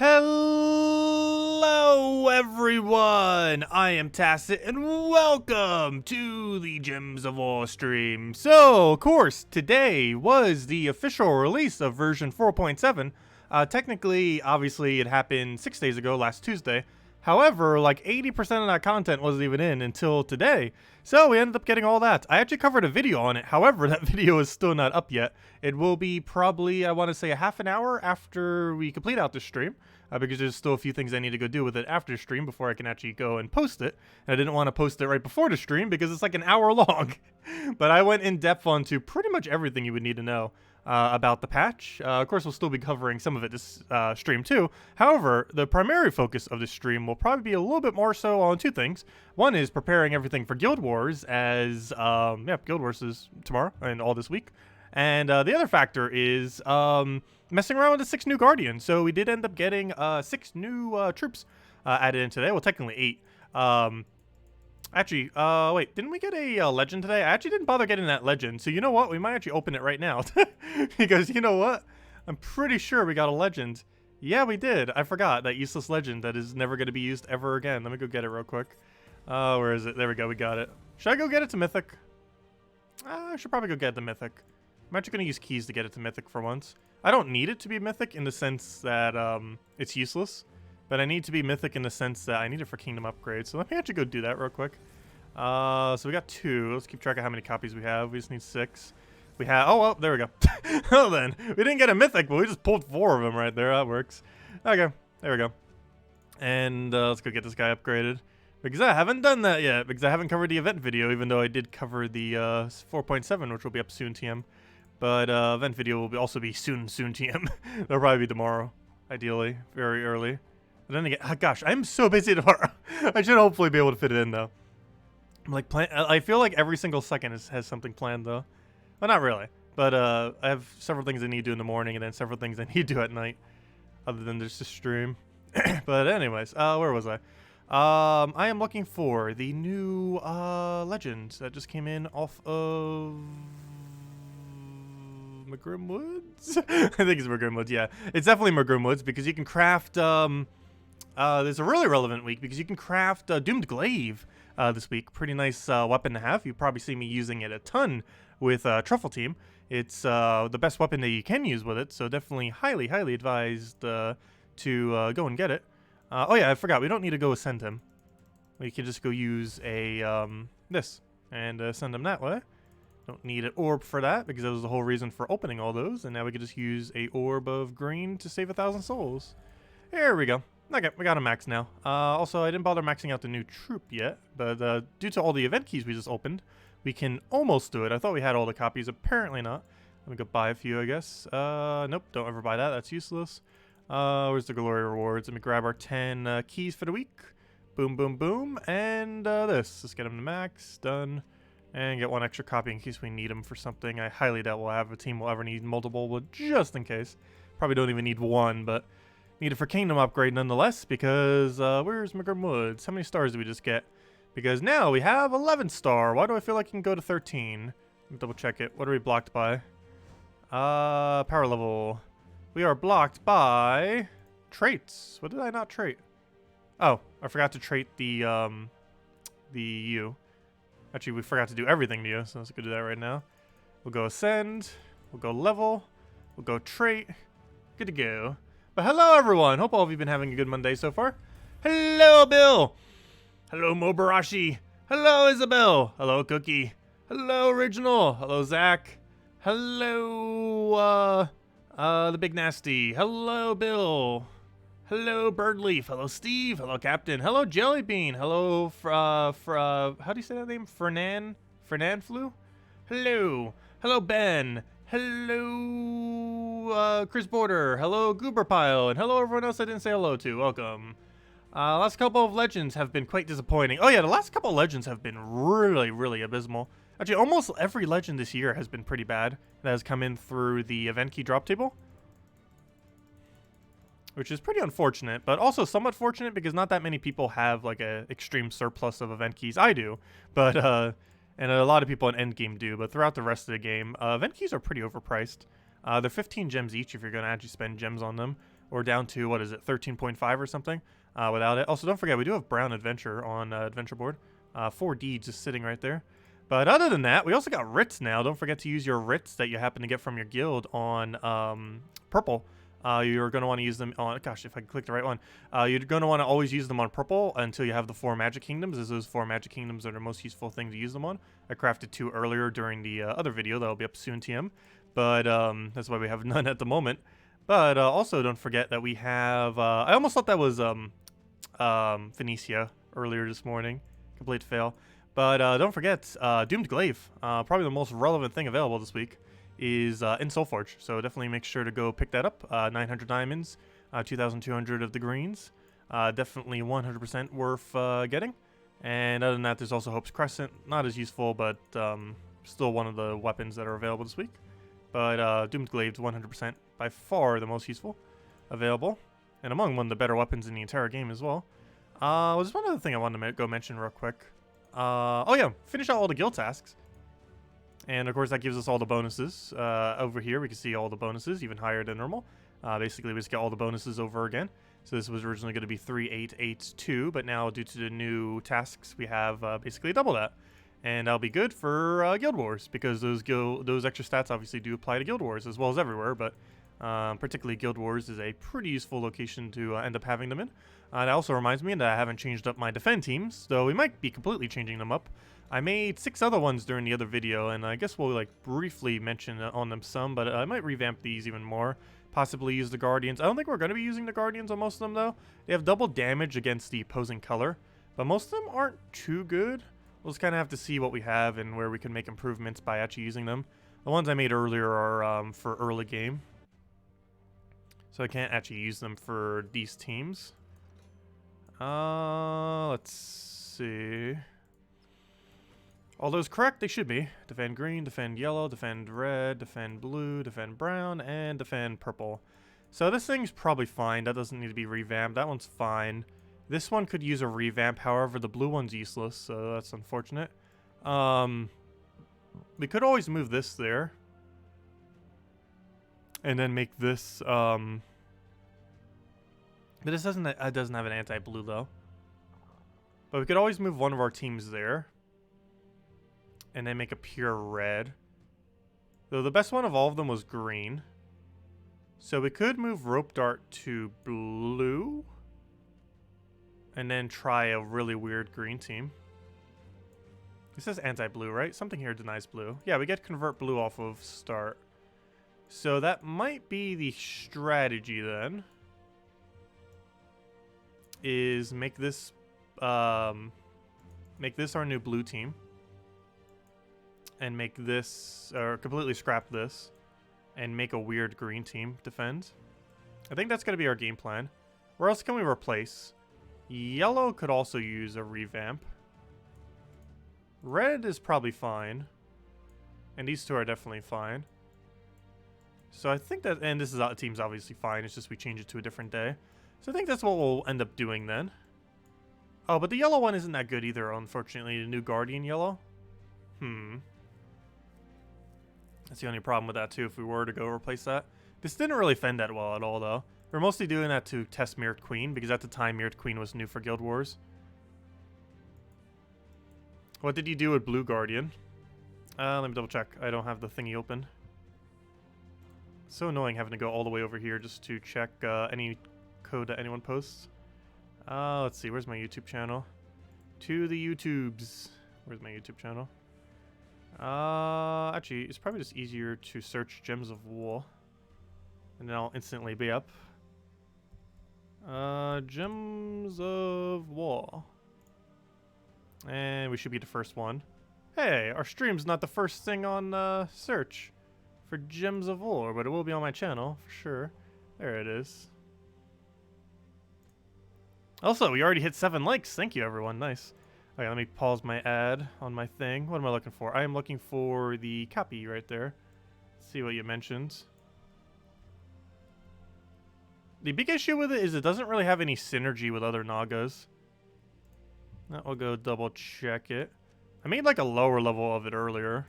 Hello everyone, I am Tacet and welcome to the Gems of War stream. So, of course, today was the official release of version 4.7. Technically, obviously, it happened 6 days ago, last Tuesday. However, like 80% of that content wasn't even in until today. So we ended up getting all that. I actually covered a video on it. However, that video is still not up yet. It will be probably, I want to say, a half an hour after we complete out the stream. Because there's still a few things I need to go do with it after the stream before I can actually go and post it. And I didn't want to post it right before the stream because it's like an hour long. But I went in depth onto pretty much everything you would need to know about the patch. Of course, we'll still be covering some of it this stream too. However, the primary focus of this stream will probably be a little bit more so on two things. One is preparing everything for Guild Wars, as Guild Wars is tomorrow and all this week. And the other factor is messing around with the 6 new Guardians. So we did end up getting 6 new troops added in today. Well, technically 8. Actually, wait, didn't we get a legend today? I actually didn't bother getting that legend. So you know what? We might actually open it right now. Because you know what? I'm pretty sure we got a legend. Yeah, we did. I forgot that useless legend that is never going to be used ever again. Let me go get it real quick. Where is it? There we go. We got it. Should I go get it to Mythic? I should probably go get it to Mythic. I'm actually going to use keys to get it to Mythic for once. I don't need it to be Mythic in the sense that it's useless. But I need to be Mythic in the sense that I need it for Kingdom upgrade. So let me actually go do that real quick. So we got 2. Let's keep track of how many copies we have. We just need 6. We have... Oh, well, there we go. Well, then. We didn't get a Mythic, but we just pulled 4 of them right there. That works. Okay. There we go. And let's go get this guy upgraded. Because I haven't done that yet. Because I haven't covered the event video, even though I did cover the 4.7, which will be up soon, TM. But event video will also be soon, TM. That'll probably be tomorrow, ideally. Very early. But then again, oh gosh, I'm so busy tomorrow. I should hopefully be able to fit it in, though. I'm like, I feel like every single second has something planned, though. Well, not really. But I have several things I need to do in the morning, and then several things I need to do at night, other than just a stream. But anyways, where was I? I am looking for the new legend that just came in off of McGrim Woods? I think it's McGrim Woods, yeah. It's definitely McGrim Woods because you can craft, there's a really relevant week because you can craft Doomed Glaive this week. Pretty nice weapon to have. You probably see me using it a ton with Truffle Team. It's the best weapon that you can use with it, so definitely highly advised to go and get it. Oh yeah, I forgot. We don't need to go ascend him. We can just go use a this and send him that way. Don't need an orb for that because that was the whole reason for opening all those. And now we can just use a orb of green to save 1,000 souls. There we go. Okay, we got a max now. Also, I didn't bother maxing out the new troop yet. But due to all the event keys we just opened, we can almost do it. I thought we had all the copies. Apparently not. Let me go buy a few, I guess. Nope, don't ever buy that. That's useless. Where's the glory rewards? Let me grab our 10 keys for the week. Boom, boom, boom. And this. Let's get them to max. Done. And get 1 extra copy in case we need them for something. I highly doubt we'll have a team will ever need multiple, but just in case. Probably don't even need 1, but need it for Kingdom upgrade nonetheless, because where's McGrim Woods? How many stars did we just get? Because now we have 11 star. Why do I feel like I can go to 13? Let me double check it. What are we blocked by? Power level. We are blocked by traits. What did I not trait? Oh, I forgot to trait the U. Actually, we forgot to do everything to you, so let's go do that right now. We'll go ascend. We'll go level. We'll go trait. Good to go. But hello, everyone. Hope all of you have been having a good Monday so far. Hello, Bill. Hello, Mobarashi. Hello, Isabel. Hello, Cookie. Hello, Original. Hello, Zach. Hello, the Big Nasty. Hello, Bill. Hello, Birdleaf. Hello, Steve. Hello, Captain. Hello, Jellybean. Hello, how do you say that name? Fernan Flu? Hello. Hello, Ben. Hello, Chris Border. Hello, Gooberpile. And hello, everyone else I didn't say hello to. Welcome. Last couple of legends have been quite disappointing. Oh, yeah, the last couple of legends have been really abysmal. Actually, almost every legend this year has been pretty bad that has come in through the event key drop table. Which is pretty unfortunate, but also somewhat fortunate because not that many people have like a extreme surplus of event keys. I do, but and a lot of people in endgame do, but throughout the rest of the game, event keys are pretty overpriced. They're 15 gems each if you're going to actually spend gems on them, or down to, what is it, 13.5 or something without it. Also, don't forget, we do have Brown Adventure on Adventure board. 4D just sitting right there. But other than that, we also got writs now. Don't forget to use your writs that you happen to get from your guild on purple. You're going to want to use them on, gosh, if I click the right one, you're going to want to always use them on purple until you have the 4 magic kingdoms, as those 4 magic kingdoms are the most useful thing to use them on. I crafted 2 earlier during the other video that'll be up soon, TM, but that's why we have none at the moment. But also don't forget that we have, I almost thought that was Phoenicia earlier this morning, complete fail. But don't forget, Doomed Glaive, probably the most relevant thing available this week, is in Soulforge. So definitely make sure to go pick that up. 900 diamonds, 2,200 of the greens. Definitely 100% worth getting. And other than that, there's also Hope's Crescent. Not as useful, but still one of the weapons that are available this week. But Doomed Glaive is 100% by far the most useful available. And among one of the better weapons in the entire game as well. There's one other thing I wanted to go mention real quick. Oh yeah, finish out all the guild tasks. And of course that gives us all the bonuses. Over here we can see all the bonuses, even higher than normal. Basically we just get all the bonuses over again. So this was originally going to be 3, 8, 8, 2, but now due to the new tasks we have basically double that. And that'll be good for Guild Wars, because those extra stats obviously do apply to Guild Wars as well as everywhere, but particularly Guild Wars is a pretty useful location to end up having them in. That also reminds me that I haven't changed up my defend teams, though we might be completely changing them up. I made 6 other ones during the other video, and I guess we'll like briefly mention on them some, but I might revamp these even more. Possibly use the Guardians. I don't think we're going to be using the Guardians on most of them, though. They have double damage against the opposing color, but most of them aren't too good. We'll just kind of have to see what we have and where we can make improvements by actually using them. The ones I made earlier are for early game, so I can't actually use them for these teams. Let's see. All those correct, they should be. Defend green, defend yellow, defend red, defend blue, defend brown, and defend purple. So this thing's probably fine. That doesn't need to be revamped. That one's fine. This one could use a revamp. However, the blue one's useless, so that's unfortunate. We could always move this there. And then make this, but this doesn't have an anti-blue, though. But we could always move one of our teams there. And then make a pure red. Though the best one of all of them was green. So we could move Rope Dart to blue. And then try a really weird green team. This says anti-blue, right? Something here denies blue. Yeah, we get convert blue off of start. So that might be the strategy then. Is make this our new blue team. And make this, or completely scrap this, and make a weird green team defend. I think that's going to be our game plan. Where else can we replace? Yellow could also use a revamp. Red is probably fine. And these two are definitely fine. So I think that, and this is team's obviously fine, it's just we change it to a different day. So I think that's what we'll end up doing then. Oh, but the yellow one isn't that good either, unfortunately. The new Guardian yellow. That's the only problem with that too, if we were to go replace that. This didn't really fend that well at all, though. We're mostly doing that to test Mirrored Queen, because at the time Mirrored Queen was new for Guild Wars. What did you do with Blue Guardian? Let me double check. I don't have the thingy open. It's so annoying having to go all the way over here just to check any code that anyone posts. Let's see, where's my YouTube channel? To the YouTubes. Where's my YouTube channel? Actually, it's probably just easier to search Gems of Wool. And then I'll instantly be up. Gems of Wool. And we should be the first one. Hey, our stream's not the first thing on search for Gems of Wool, but it will be on my channel, for sure. There it is. Also, we already hit 7 likes. Thank you, everyone. Nice. Okay, let me pause my ad on my thing. What am I looking for? I am looking for the copy right there. Let's see what you mentioned. The big issue with it is it doesn't really have any synergy with other Nagas. We'll go double check it. I made like a lower level of it earlier.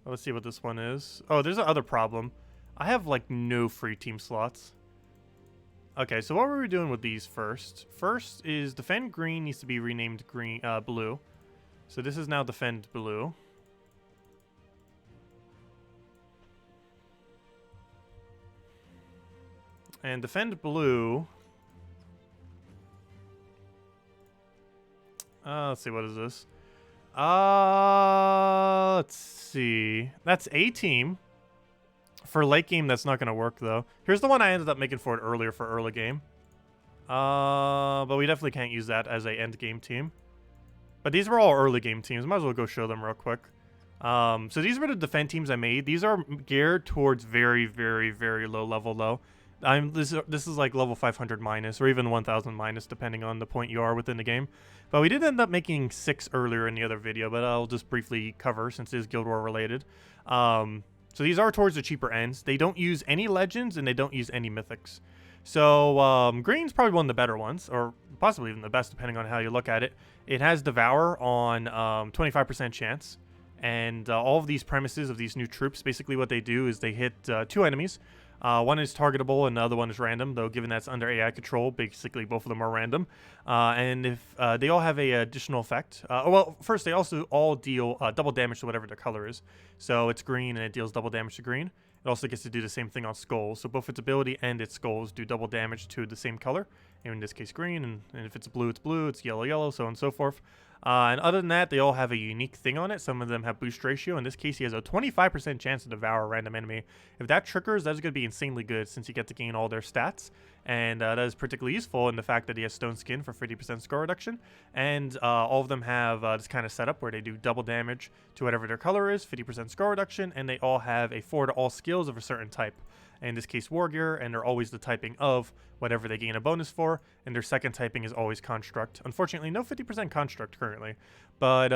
Let's see what this one is. Oh, there's another problem. I have like no free team slots. Okay, so what were we doing with these first? First is defend green needs to be renamed green, blue. So this is now defend blue. And defend blue. Let's see, what is this? Let's see. That's a team. For late game, that's not going to work, though. Here's the one I ended up making for it earlier for early game. But we definitely can't use that as a end game team. But these were all early game teams. Might as well go show them real quick. So these were the defend teams I made. These are geared towards very, very, very low level, though. This is like level 500 minus, or even 1000 minus, depending on the point you are within the game. But we did end up making 6 earlier in the other video, but I'll just briefly cover since it is Guild War related. So these are towards the cheaper ends. They don't use any legends, and they don't use any mythics. So green's probably one of the better ones, or possibly even the best, depending on how you look at it. It has Devour on 25% chance. And all of these premises of these new troops, basically what they do is they hit 2 enemies. One is targetable and the other one is random, though given that's under AI control, basically both of them are random. And if they all have a additional effect. Well, first they also all deal double damage to whatever their color is. So it's green and it deals double damage to green. It also gets to do the same thing on skulls. So both its ability and its skulls do double damage to the same color. In this case green, and if it's blue, it's yellow, yellow, so on and so forth. And other than that, they all have a unique thing on it. Some of them have boost ratio. In this case, he has a 25% chance to devour a random enemy. If that triggers, that's going to be insanely good since you get to gain all their stats. And that is particularly useful in the fact that he has stone skin for 50% score reduction. And all of them have this kind of setup where they do double damage to whatever their color is, 50% score reduction, and they all have a 4 to all skills of a certain type. In this case, War Gear, and they're always the typing of whatever they gain a bonus for, and their second typing is always Construct. Unfortunately, no 50% Construct currently, but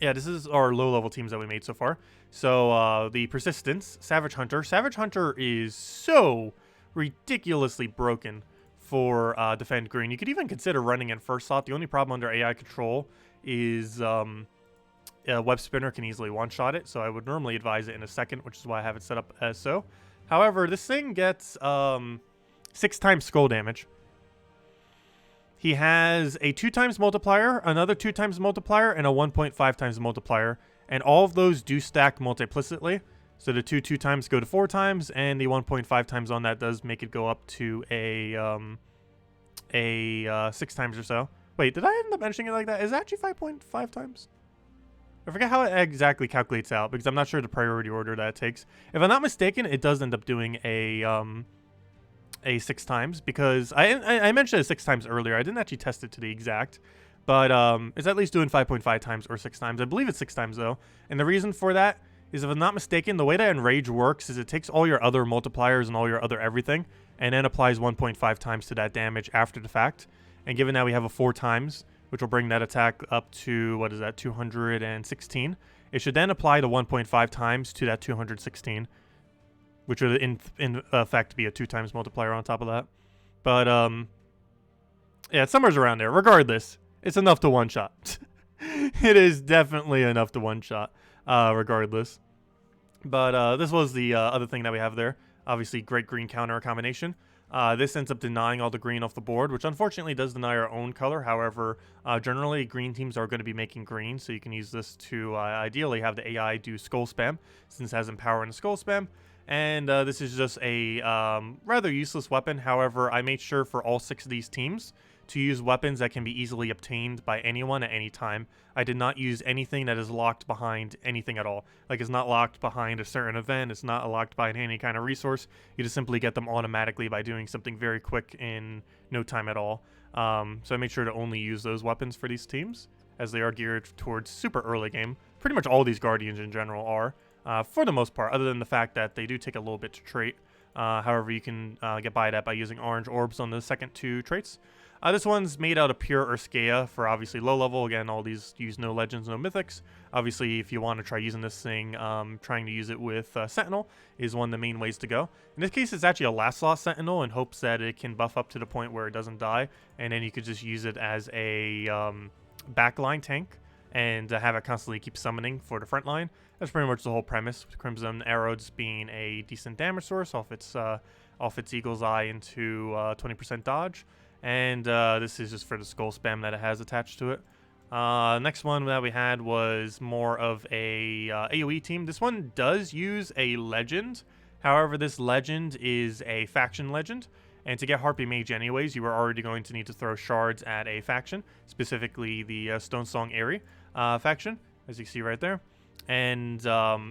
yeah, this is our low-level teams that we made so far. So the Persistence, Savage Hunter. Savage Hunter is so ridiculously broken for Defend Green. You could even consider running in first slot. The only problem under AI control is Web Spinner can easily one-shot it, so I would normally advise it in a second, which is why I have it set up as so. However, this thing gets 6 times skull damage. He has a 2 times multiplier, another 2 times multiplier, and a 1.5 times multiplier, and all of those do stack multiplicitly. So the 2 times go to 4 times, and the 1.5 times on that does make it go up to a 6 times or so. Wait, did I end up mentioning it like that? Is it actually 5.5 times? I forget how it exactly calculates out because I'm not sure the priority order that it takes. If I'm not mistaken, it does end up doing a 6 times because I mentioned it 6 times earlier. I didn't actually test it to the exact, but it's at least doing 5.5 times or 6 times. I believe it's 6 times though. And the reason for that is, if I'm not mistaken, the way that Enrage works is it takes all your other multipliers and all your other everything and then applies 1.5 times to that damage after the fact. And given that we have a 4 times, which will bring that attack up to, what is that, 216. It should then apply the 1.5 times to that 216, which would in effect be a 2 times multiplier on top of that. But, yeah, it's somewhere around there. Regardless, it's enough to one-shot. It is definitely enough to one-shot, regardless. But this was the other thing that we have there. Obviously, great green counter combination. This ends up denying all the green off the board, which unfortunately does deny our own color. However, generally green teams are going to be making green, so you can use this to ideally have the AI do skull spam, since it has empower and skull spam. And this is just a rather useless weapon. However, I made sure for all 6 of these teams to use weapons that can be easily obtained by anyone at any time. I did not use anything that is locked behind anything at all. Like, it's not locked behind a certain event, it's not locked behind any kind of resource. You just simply get them automatically by doing something very quick in no time at all. So I made sure to only use those weapons for these teams, as they are geared towards super early game. Pretty much all these Guardians in general are, for the most part, other than the fact that they do take a little bit to trait. However, you can get by that by using orange orbs on the second 2 traits. This one's made out of pure Urskea for obviously low level. Again, all these use no legends, no mythics. Obviously, if you want to try using this thing, trying to use it with Sentinel is one of the main ways to go. In this case, it's actually a last slot Sentinel in hopes that it can buff up to the point where it doesn't die. And then you could just use it as a backline tank. and have it constantly keep summoning for the front line. That's pretty much the whole premise, with Crimson Arrow just being a decent damage source off its Eagle's Eye into 20% dodge. And this is just for the skull spam that it has attached to it. Next one that we had was more of a AoE team. This one does use a legend. However, this legend is a faction legend. And to get Harpy Mage anyways, you are already going to need to throw shards at a faction, specifically the Stone Song Aerie faction, as you see right there. And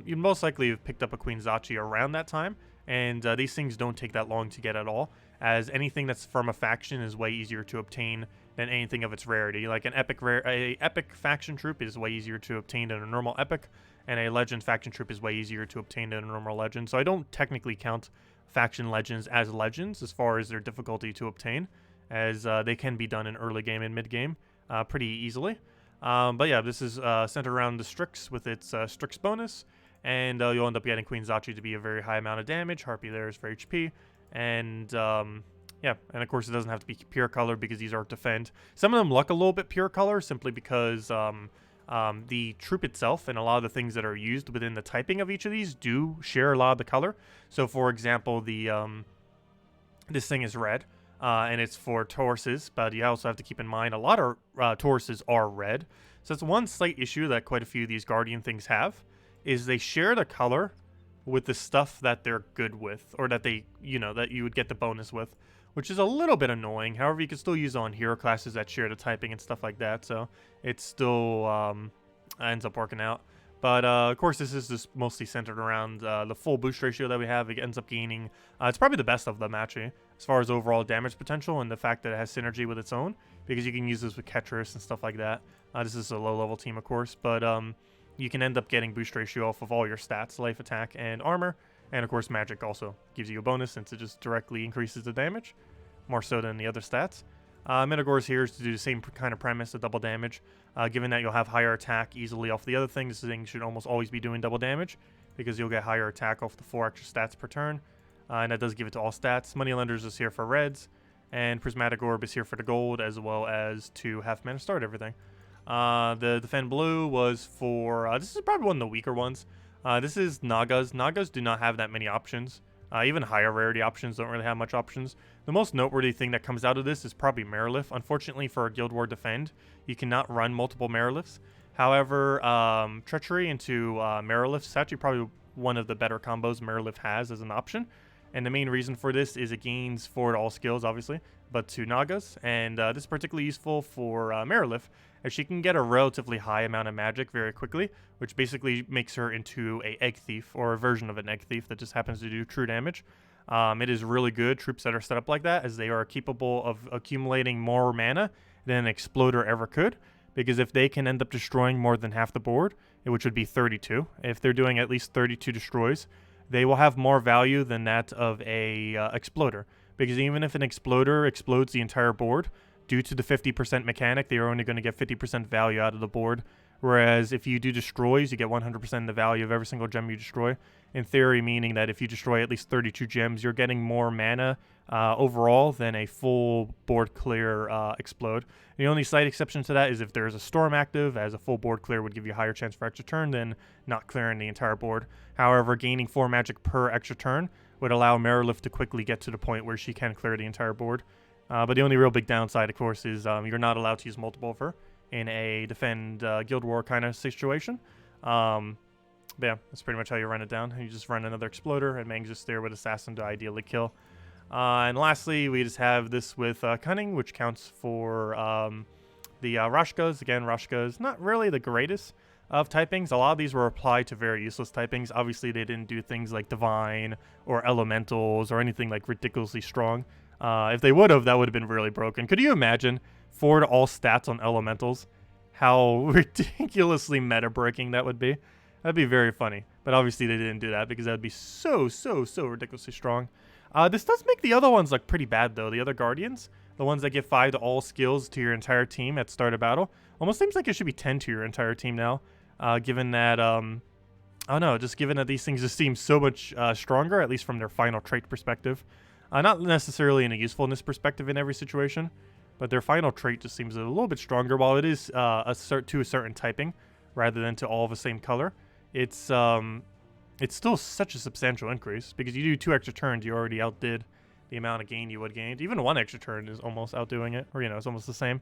you'd most likely have picked up a Queen Zachi around that time. And these things don't take that long to get at all, as anything that's from a faction is way easier to obtain than anything of its rarity. Like an epic faction troop is way easier to obtain than a normal epic, and a legend faction troop is way easier to obtain than a normal legend. So I don't technically count faction legends as legends as far as their difficulty to obtain, as they can be done in early game and mid game pretty easily. But yeah, this is centered around the Strix with its Strix bonus, and you'll end up getting Queen Zachi to be a very high amount of damage. Harpy there is for HP, and yeah, and of course it doesn't have to be pure color because these are defend. Some of them look a little bit pure color simply because the troop itself and a lot of the things that are used within the typing of each of these do share a lot of the color. So for example, the this thing is red, and it's for Tauruses, but you also have to keep in mind a lot of Tauruses are red. So that's one slight issue that quite a few of these Guardian things have, is they share the color with the stuff that they're good with, or that they, that you would get the bonus with, which is a little bit annoying. However, you can still use it on hero classes that share the typing and stuff like that, so it still ends up working out. But of course, this is just mostly centered around the full boost ratio that we have. It ends up gaining, it's probably the best of them actually, as far as overall damage potential and the fact that it has synergy with its own, because you can use this with Ketris and stuff like that. This is a low level team, of course, but you can end up getting boost ratio off of all your stats, life, attack, and armor. And of course, magic also gives you a bonus since it just directly increases the damage, more so than the other stats. Metagor's here is to do the same kind of premise, the double damage. Given that you'll have higher attack easily off the other thing, this thing should almost always be doing double damage, because you'll get higher attack off the 4 extra stats per turn. And that does give it to all stats. Moneylenders is here for reds, and Prismatic Orb is here for the gold, as well as to half mana start everything. The Defend Blue was for, this is probably one of the weaker ones. This is Nagas. Nagas do not have that many options. Even higher rarity options don't really have much options. The most noteworthy thing that comes out of this is probably Marilith. Unfortunately for Guild War Defend, you cannot run multiple Mariliths. However, Treachery into Marilith is actually probably one of the better combos Marilith has as an option. And the main reason for this is it gains forward all skills, obviously, but to Nagas. And this is particularly useful for Marilith, as she can get a relatively high amount of magic very quickly, which basically makes her into a egg thief, or a version of an egg thief that just happens to do true damage. It is really good troops that are set up like that, as they are capable of accumulating more mana than an Exploder ever could, because if they can end up destroying more than half the board, which would be 32, if they're doing at least 32 destroys, they will have more value than that of a Exploder, because even if an Exploder explodes the entire board, due to the 50% mechanic, they are only going to get 50% value out of the board. Whereas if you do destroys, you get 100% of the value of every single gem you destroy. In theory, meaning that if you destroy at least 32 gems, you're getting more mana overall than a full board clear explode. The only slight exception to that is if there's a storm active, as a full board clear would give you a higher chance for extra turn than not clearing the entire board. However, gaining 4 magic per extra turn would allow Marilith to quickly get to the point where she can clear the entire board. But the only real big downside, of course, is you're not allowed to use multiple of her in a defend Guild War kind of situation. But yeah, that's pretty much how you run it down. You just run another Exploder, and Mang's just there with Assassin to ideally kill. And lastly, we just have this with Cunning, which counts for the Rashkas. Again, Rashka is not really the greatest of typings. A lot of these were applied to very useless typings. Obviously, they didn't do things like Divine or Elementals or anything like ridiculously strong. If they would have, that would have been really broken. Could you imagine forward all stats on Elementals? How ridiculously meta-breaking that would be. That'd be very funny. But obviously they didn't do that because that would be so ridiculously strong. This does make the other ones look pretty bad, though. The other Guardians, the ones that give 5 to all skills to your entire team at start of battle, almost seems like it should be 10 to your entire team now. Given that, I don't know, just given that these things just seem so much stronger, at least from their final trait perspective. Not necessarily in a usefulness perspective in every situation, but their final trait just seems a little bit stronger. While it is to a certain typing rather than to all of the same color, it's still such a substantial increase, because you do 2 extra turns, you already outdid the amount of gain you would gain. Even 1 extra turn is almost outdoing it, or, you know, it's almost the same.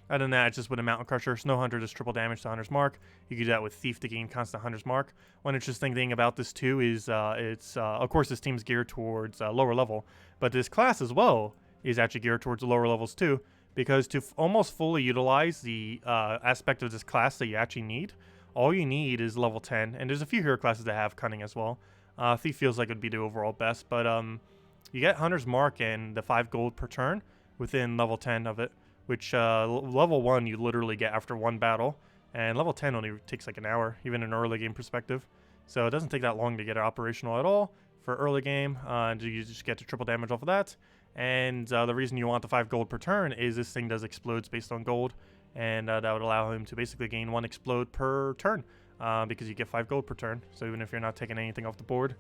Other than that, it's just with a Mountain Crusher. Snow Hunter does triple damage to Hunter's Mark. You can do that with Thief to gain constant Hunter's Mark. One interesting thing about this too is of course this team's geared towards lower level, but this class as well is actually geared towards the lower levels too, because to almost fully utilize the aspect of this class that you actually need, all you need is level 10, and there's a few hero classes that have Cunning as well. Thief feels like it would be the overall best, but you get Hunter's Mark and the 5 gold per turn within level 10 of it, which level 1 you literally get after 1 battle, and level 10 only takes like an hour, even in an early game perspective. So it doesn't take that long to get it operational at all for early game, and you just get to triple damage off of that. And the reason you want the 5 gold per turn is this thing does explodes based on gold, and that would allow him to basically gain 1 explode per turn, because you get 5 gold per turn, so even if you're not taking anything off the board.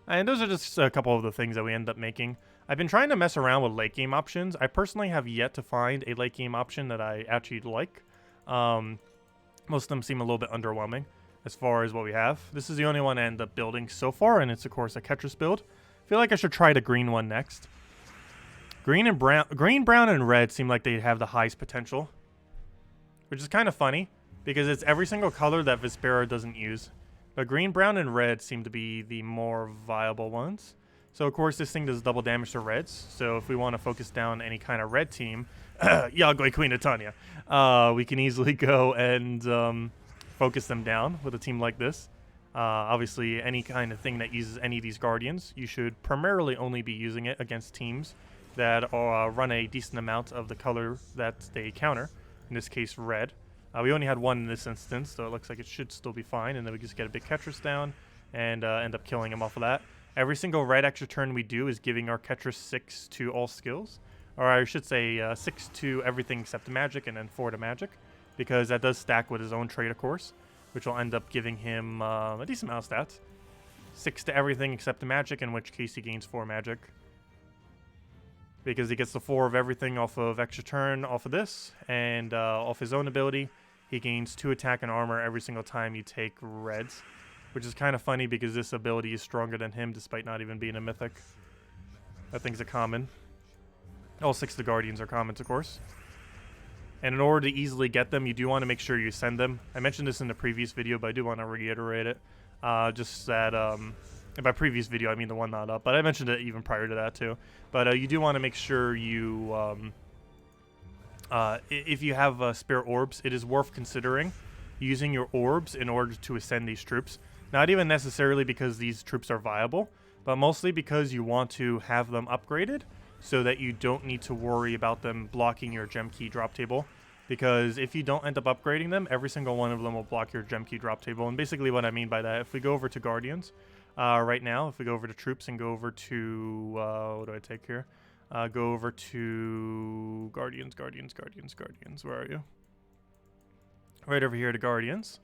And those are just a couple of the things that we end up making. I've been trying to mess around with late game options. I personally have yet to find a late game option that I actually like. Most of them seem a little bit underwhelming as far as what we have. This is the only one I end up building so far, and it's of course a Ketris build. I feel like I should try the green one next. Green, brown, and red seem like they have the highest potential, which is kind of funny because it's every single color that Vespera doesn't use. But green, brown, and red seem to be the more viable ones. So, of course, this thing does double damage to reds. So, if we want to focus down any kind of red team, Yagoi Queen of Tanya, we can easily go and focus them down with a team like this. Obviously, any kind of thing that uses any of these Guardians, you should primarily only be using it against teams that run a decent amount of the color that they counter. In this case, red. We only had 1 in this instance, so it looks like it should still be fine. And then we just get a big Ketris down and end up killing him off of that. Every single red extra turn we do is giving our Ketris 6 to all skills. Or I should say 6 to everything except magic, and then 4 to magic. Because that does stack with his own trait, of course, which will end up giving him a decent amount of stats. 6 to everything except the magic, in which case he gains 4 magic. Because he gets the 4 of everything off of extra turn off of this, and off his own ability, he gains 2 attack and armor every single time you take reds. Which is kind of funny because this ability is stronger than him despite not even being a mythic. That thing's a common. All 6 of the Guardians are commons, of course. And in order to easily get them, you do want to make sure you send them. I mentioned this in the previous video, but I do want to reiterate it. Just that, and by previous video, I mean the one not up. But I mentioned it even prior to that, too. But you do want to make sure you, if you have spare orbs, it is worth considering using your orbs in order to ascend these troops. Not even necessarily because these troops are viable, but mostly because you want to have them upgraded so that you don't need to worry about them blocking your gem key drop table. Because if you don't end up upgrading them, every single one of them will block your gem key drop table. And basically what I mean by that, if we go over to Guardians, right now, if we go over to troops and go over to, what do I take here? Go over to Guardians. Where are you? Right over here to Guardians.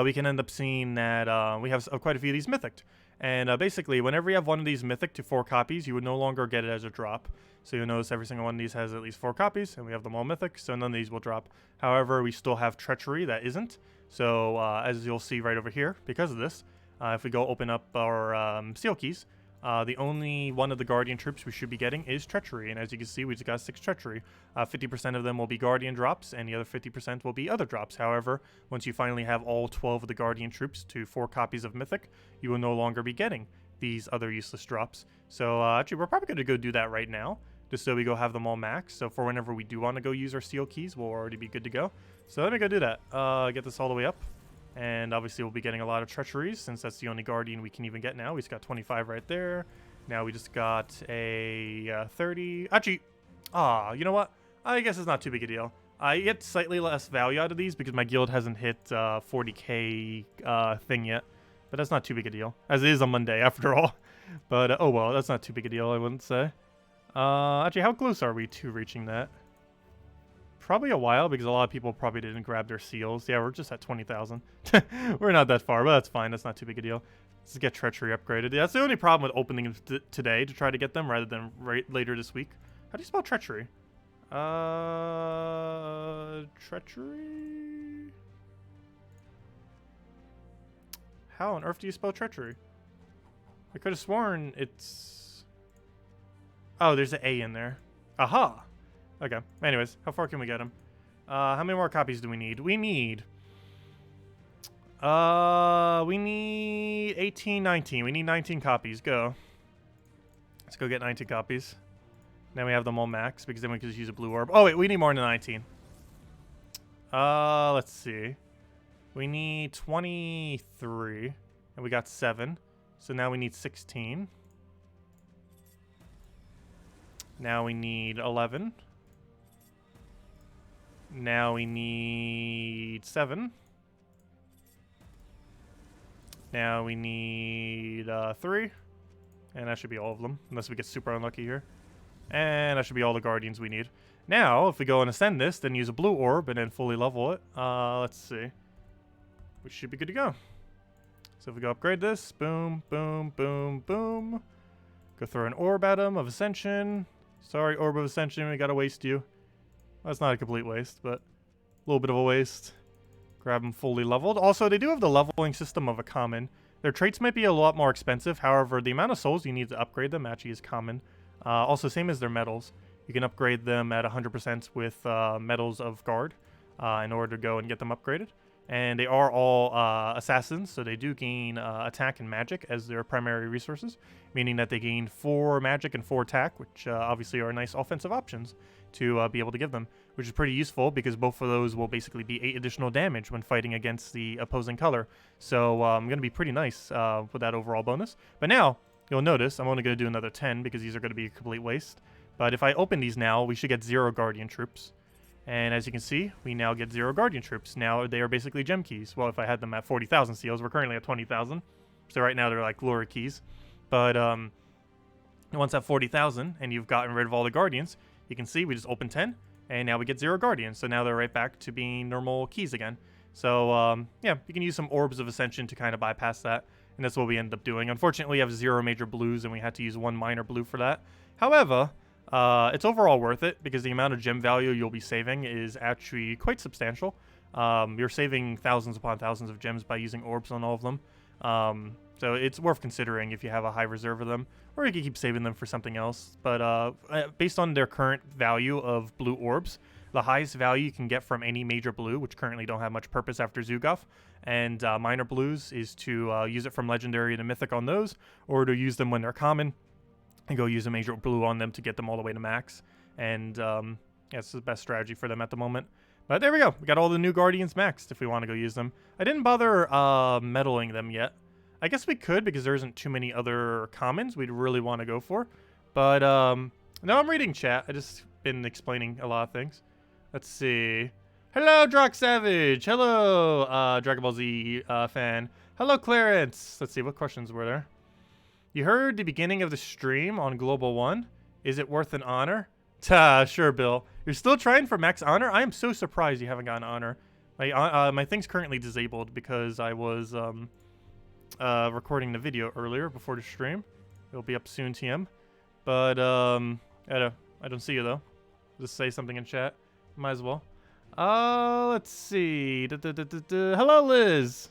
We can end up seeing that we have quite a few of these mythic. And basically, whenever you have one of these mythic to 4 copies, you would no longer get it as a drop. So you'll notice every single one of these has at least 4 copies, and we have them all mythic, so none of these will drop. However, we still have Treachery that isn't. So as you'll see right over here, because of this, if we go open up our seal keys, the only one of the Guardian troops we should be getting is Treachery, and as you can see, we just got 6 Treachery. 50% of them will be Guardian drops, and the other 50% will be other drops. However, once you finally have all 12 of the Guardian troops to 4 copies of Mythic, you will no longer be getting these other useless drops. So actually, we're probably going to go do that right now, just so we go have them all max. So for whenever we do want to go use our seal keys, we'll already be good to go. So let me go do that. Get this all the way up. And obviously we'll be getting a lot of Treacheries since that's the only Guardian we can even get now. We just got 25 right there. Now we just got a 30. Actually, you know what? I guess it's not too big a deal. I get slightly less value out of these because my guild hasn't hit 40k thing yet. But that's not too big a deal, as it is a Monday after all. But oh well, that's not too big a deal, I wouldn't say. Actually, how close are we to reaching that? Probably a while, because a lot of people probably didn't grab their seals. Yeah, we're just at 20,000. We're not that far, but that's fine. That's not too big a deal. Let's get Treachery upgraded. Yeah, that's the only problem with opening them today to try to get them rather than later this week. How do you spell Treachery? Treachery? How on earth do you spell treachery? I could have sworn it's... Oh, there's an A in there. Aha! Okay. Anyways, how far can we get him? How many more copies do we need? We need 18, 19. We need 19 copies. Go. Let's go get 19 copies. Then we have them all max because then we can just use a blue orb. Oh, wait. We need more than 19. Let's see. We need 23. And we got 7. So now we need 16. Now we need 11. Now we need 7. Now we need 3. And that should be all of them, unless we get super unlucky here. And that should be all the guardians we need. Now, if we go and ascend this, then use a blue orb and then fully level it. Let's see. We should be good to go. So if we go upgrade this, boom, boom, boom, boom. Go throw an orb at him of ascension. Sorry, orb of ascension, we gotta waste you. Well, that's not a complete waste, but a little bit of a waste. Grab them fully leveled. Also, they do have the leveling system of a common. Their traits might be a lot more expensive. However, the amount of souls you need to upgrade them actually is common. Also, same as their medals. You can upgrade them at 100% with medals of guard in order to go and get them upgraded. And they are all assassins, so they do gain attack and magic as their primary resources, meaning that they gain 4 magic and 4 attack, which obviously are nice offensive options to be able to give them, which is pretty useful because both of those will basically be 8 additional damage when fighting against the opposing color. So going to be pretty nice with that overall bonus. But now, you'll notice I'm only going to do another 10 because these are going to be a complete waste. But if I open these now, we should get 0 Guardian troops. And as you can see, we now get 0 Guardian troops. Now they are basically gem keys. Well, if I had them at 40,000 seals, we're currently at 20,000. So right now they're like glory keys. But once at 40,000 and you've gotten rid of all the Guardians, you can see we just open 10 and now we get 0 Guardians. So now they're right back to being normal keys again. So yeah, you can use some Orbs of Ascension to kind of bypass that. And that's what we ended up doing. Unfortunately, we have 0 major blues and we had to use 1 minor blue for that. However, it's overall worth it because the amount of gem value you'll be saving is actually quite substantial. You're saving thousands upon thousands of gems by using orbs on all of them. So it's worth considering if you have a high reserve of them, or you can keep saving them for something else. But based on their current value of blue orbs, the highest value you can get from any major blue, which currently don't have much purpose after Zugoff, and minor blues is to use it from legendary to mythic on those, or to use them when they're common. And go use a major blue on them to get them all the way to max. And yeah, it's the best strategy for them at the moment. But there we go. We got all the new Guardians maxed if we want to go use them. I didn't bother medaling them yet. I guess we could because there isn't too many other commons we'd really want to go for. But no, I'm reading chat. I just been explaining a lot of things. Let's see. Hello, Drock Savage. Hello, Dragon Ball Z fan. Hello, Clarence. Let's see. What questions were there? You heard the beginning of the stream on Global 1. Is it worth an honor? Sure, Bill. You're still trying for max honor? I am so surprised you haven't gotten honor. My thing's currently disabled because I was recording the video earlier before the stream. It'll be up soon, TM. But I don't see you though. Just say something in chat. Might as well. Let's see. Hello, Liz.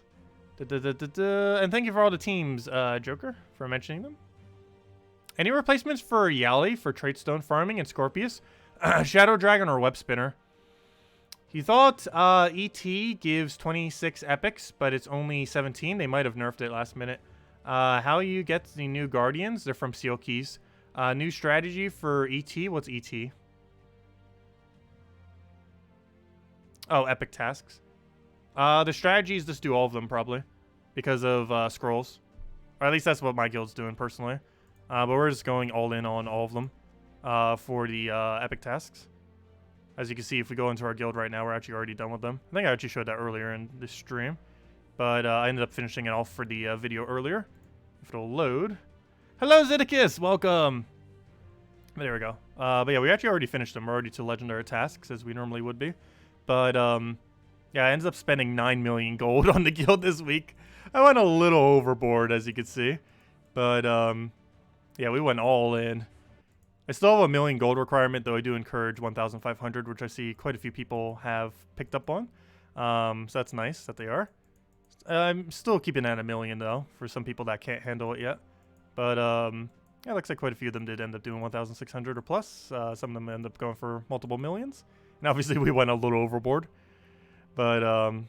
And thank you for all the teams, Joker, for mentioning them. Any replacements for Yali for trait stone farming and Scorpius? Shadow Dragon or Web Spinner? He thought ET gives 26 epics, but it's only 17. They might have nerfed it last minute. How you get the new Guardians? They're from Seal Keys. New strategy for ET? What's ET? Oh, epic tasks. The strategy is just do all of them, probably. Because of scrolls. Or at least that's what my guild's doing, personally. But we're just going all in on all of them for the epic tasks. As you can see, if we go into our guild right now, we're actually already done with them. I think I actually showed that earlier in this stream. But I ended up finishing it off for the video earlier. If it'll load. Hello, Zeddicus! Welcome! There we go. But yeah, we actually already finished them. We're already to legendary tasks, as we normally would be. But, yeah, I ended up spending 9 million gold on the guild this week. I went a little overboard, as you can see. But, yeah, we went all in. I still have a 1,000,000 gold requirement, though I do encourage 1,500, which I see quite a few people have picked up on. So that's nice that they are. I'm still keeping it at 1,000,000 though, for some people that can't handle it yet. But yeah, it looks like quite a few of them did end up doing 1,600 or plus. Some of them end up going for multiple millions. And obviously we went a little overboard. But that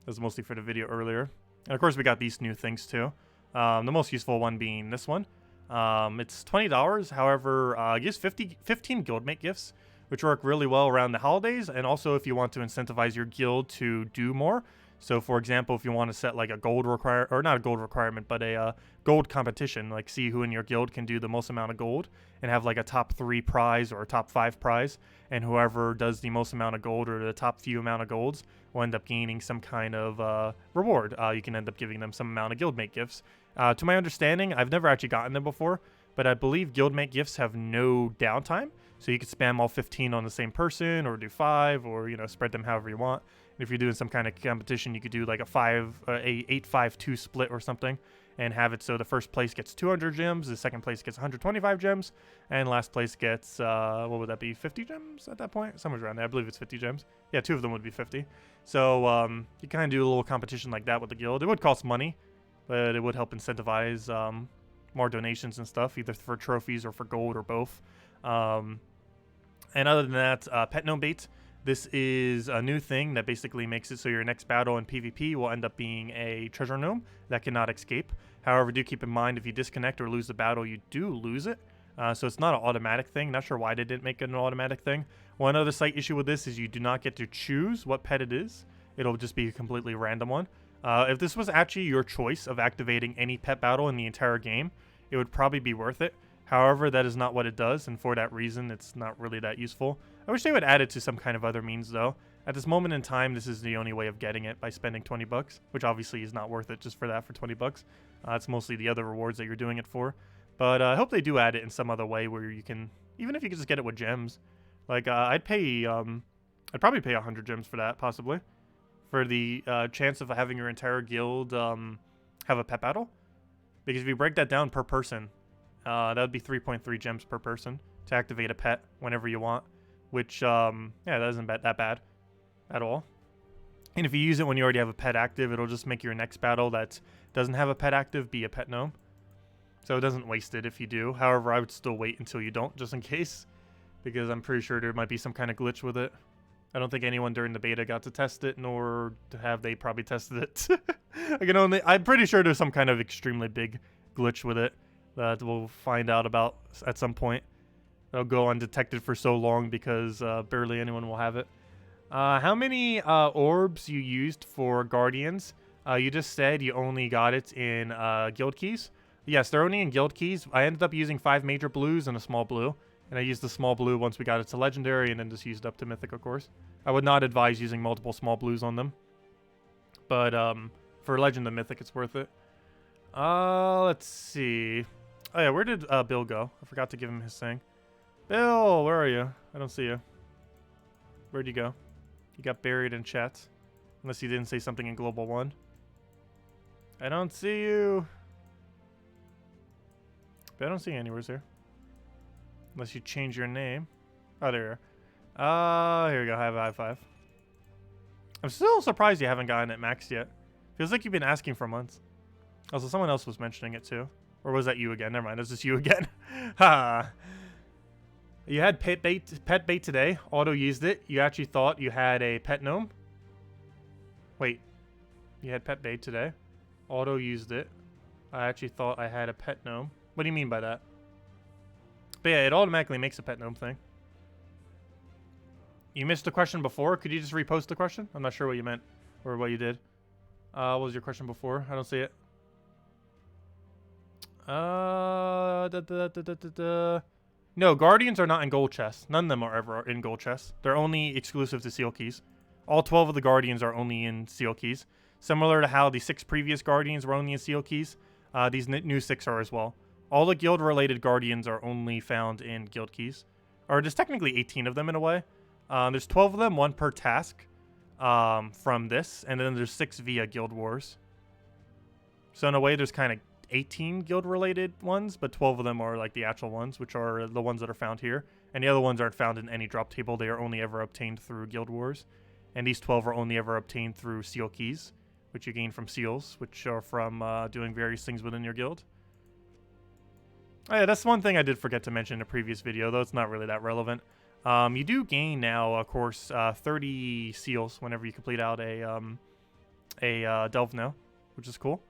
was mostly for the video earlier. And of course we got these new things too. The most useful one being this one. It's $20, however, it gives 15 guildmate gifts, which work really well around the holidays, and also if you want to incentivize your guild to do more. So, for example, if you want to set like a gold requirement, or not a gold requirement, but a gold competition, like see who in your guild can do the most amount of gold, and have like a top 3 prize or a top 5 prize, and whoever does the most amount of gold or the top few amount of golds will end up gaining some kind of reward. You can end up giving them some amount of guildmate gifts. To my understanding, I've never actually gotten them before, but I believe guildmate gifts have no downtime, so you could spam all 15 on the same person, or do 5, or spread them however you want. And if you're doing some kind of competition, you could do like a 8-5-2 split or something, and have it so the first place gets 200 gems, the second place gets 125 gems, and last place gets what would that be, 50 gems at that point? Somewhere around there. I believe it's 50 gems. Yeah, 2 of them would be 50. So you kind of do a little competition like that with the guild. It would cost money, but it would help incentivize more donations and stuff, either for trophies or for gold or both. And other than that, pet gnome bait. This is a new thing that basically makes it so your next battle in PvP will end up being a treasure gnome that cannot escape. However, do keep in mind if you disconnect or lose the battle, you do lose it. So it's not an automatic thing. Not sure why they didn't make it an automatic thing. One other slight issue with this is you do not get to choose what pet it is. It'll just be a completely random one. If this was actually your choice of activating any pet battle in the entire game, it would probably be worth it. However, that is not what it does, and for that reason, it's not really that useful. I wish they would add it to some kind of other means, though. At this moment in time, this is the only way of getting it, by spending 20 bucks, which obviously is not worth it just for that for 20 bucks. It's mostly the other rewards that you're doing it for. But I hope they do add it in some other way where you can, even if you can just get it with gems. Like, I'd probably pay 100 gems for that, possibly. For the chance of having your entire guild have a pet battle. Because if you break that down per person, that would be 3.3 gems per person to activate a pet whenever you want. Which, yeah, that isn't that bad at all. And if you use it when you already have a pet active, it'll just make your next battle that doesn't have a pet active be a pet gnome. So it doesn't waste it if you do. However, I would still wait until you don't, just in case. Because I'm pretty sure there might be some kind of glitch with it. I don't think anyone during the beta got to test it, nor have they probably tested it. I'm pretty sure there's some kind of extremely big glitch with it that we'll find out about at some point. It'll go undetected for so long because barely anyone will have it. How many orbs you used for Guardians? You just said you only got it in guild keys. Yes, they're only in guild keys. I ended up using 5 major blues and a small blue. And I used the small blue once we got it to legendary, and then just used up to mythic, of course. I would not advise using multiple small blues on them. But for legend and mythic, it's worth it. Let's see. Oh yeah, where did Bill go? I forgot to give him his thing. Bill, where are you? I don't see you. Where'd you go? You got buried in chat. Unless you didn't say something in Global 1. I don't see you. But I don't see you anywhere here. Unless you change your name. Oh, there you are. Here we go. Have a high five. I'm still surprised you haven't gotten it maxed yet. Feels like you've been asking for months. Also, someone else was mentioning it too. Or was that you again? Never mind. That's just you again. Ha. You had pet bait today. Auto used it. You actually thought you had a pet gnome. Wait. You had pet bait today. Auto used it. I actually thought I had a pet gnome. What do you mean by that? But yeah, it automatically makes a pet gnome thing. You missed the question before. Could you just repost the question? I'm not sure what you meant or what you did. What was your question before? I don't see it. No, Guardians are not in gold chests. None of them are ever in gold chests. They're only exclusive to seal keys. All 12 of the Guardians are only in seal keys. Similar to how the 6 previous Guardians were only in seal keys, these new 6 are as well. All the guild-related Guardians are only found in guild keys. Or there's technically 18 of them in a way. There's 12 of them, 1 per task from this. And then there's 6 via Guild Wars. So in a way, there's kind of 18 guild-related ones, but 12 of them are like the actual ones, which are the ones that are found here. And the other ones aren't found in any drop table. They are only ever obtained through Guild Wars. And these 12 are only ever obtained through seal keys, which you gain from seals, which are from doing various things within your guild. Oh yeah, that's one thing I did forget to mention in a previous video, though it's not really that relevant. You do gain now, of course, 30 seals whenever you complete out a delve now, which is cool.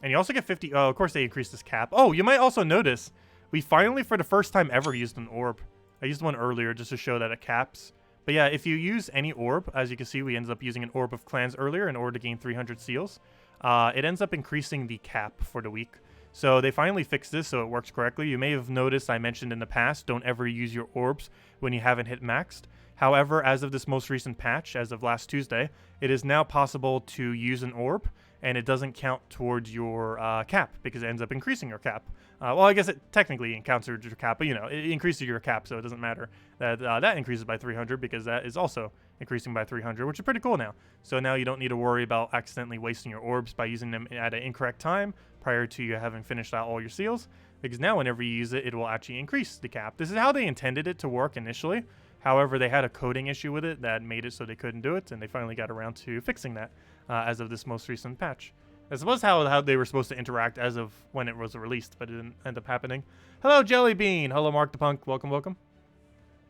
And you also get 50. Oh, of course, they increased this cap. Oh, you might also notice we finally, for the first time ever, used an orb. I used one earlier just to show that it caps. But yeah, if you use any orb, as you can see, we ended up using an Orb of Clans earlier in order to gain 300 seals. It ends up increasing the cap for the week. So they finally fixed this so it works correctly. You may have noticed I mentioned in the past, don't ever use your orbs when you haven't hit maxed. However, as of this most recent patch, as of last Tuesday, it is now possible to use an orb, and it doesn't count towards your cap, because it ends up increasing your cap. Well, I guess it technically counts towards your cap, but you know, it increases your cap, so it doesn't matter. That increases by 300, because that is also increasing by 300, which is pretty cool now. So now you don't need to worry about accidentally wasting your orbs by using them at an incorrect time prior to you having finished out all your seals, because now whenever you use it, it will actually increase the cap. This is how they intended it to work initially. However, they had a coding issue with it that made it so they couldn't do it, and they finally got around to fixing that as of this most recent patch. This was how they were supposed to interact as of when it was released, but it didn't end up happening. Hello, Jellybean. Hello, Mark the Punk. Welcome, welcome.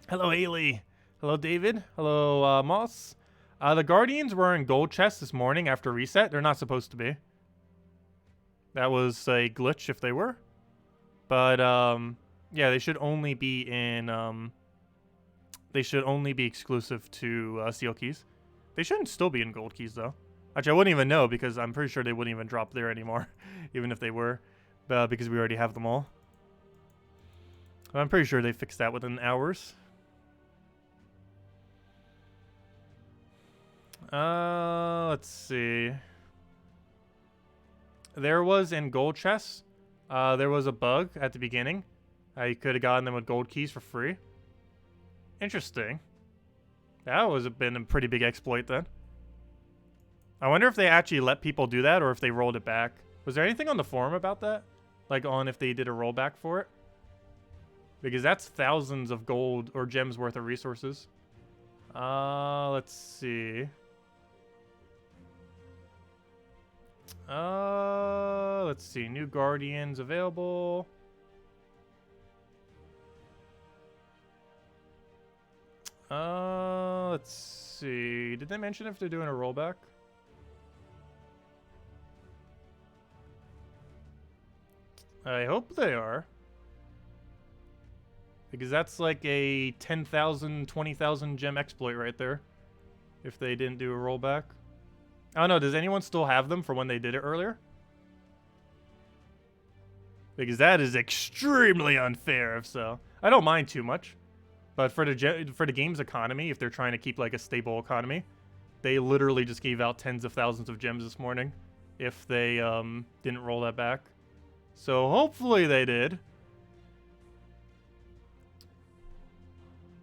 Hello, Ailey. Hello, David. Hello, Moss. The Guardians were in gold chests this morning after reset. They're not supposed to be. That was a glitch if they were. But, yeah, they should only be in, they should only be exclusive to seal keys. They shouldn't still be in gold keys, though. Actually, I wouldn't even know, because I'm pretty sure they wouldn't even drop there anymore, even if they were, because we already have them all. I'm pretty sure they fixed that within hours. Let's see. There was in gold chests, there was a bug at the beginning. You could have gotten them with gold keys for free. Interesting. That was been a pretty big exploit then. I wonder if they actually let people do that or if they rolled it back. Was there anything on the forum about that? Like on if they did a rollback for it? Because that's thousands of gold or gems worth of resources. Let's see. Let's see. New Guardians available. Let's see. Did they mention if they're doing a rollback? I hope they are. Because that's like a 10,000, 20,000 gem exploit right there. If they didn't do a rollback. I don't know, does anyone still have them for when they did it earlier? Because that is extremely unfair if so. I don't mind too much. But for the game's economy, if they're trying to keep like a stable economy, they literally just gave out tens of thousands of gems this morning if they didn't roll that back. So hopefully they did.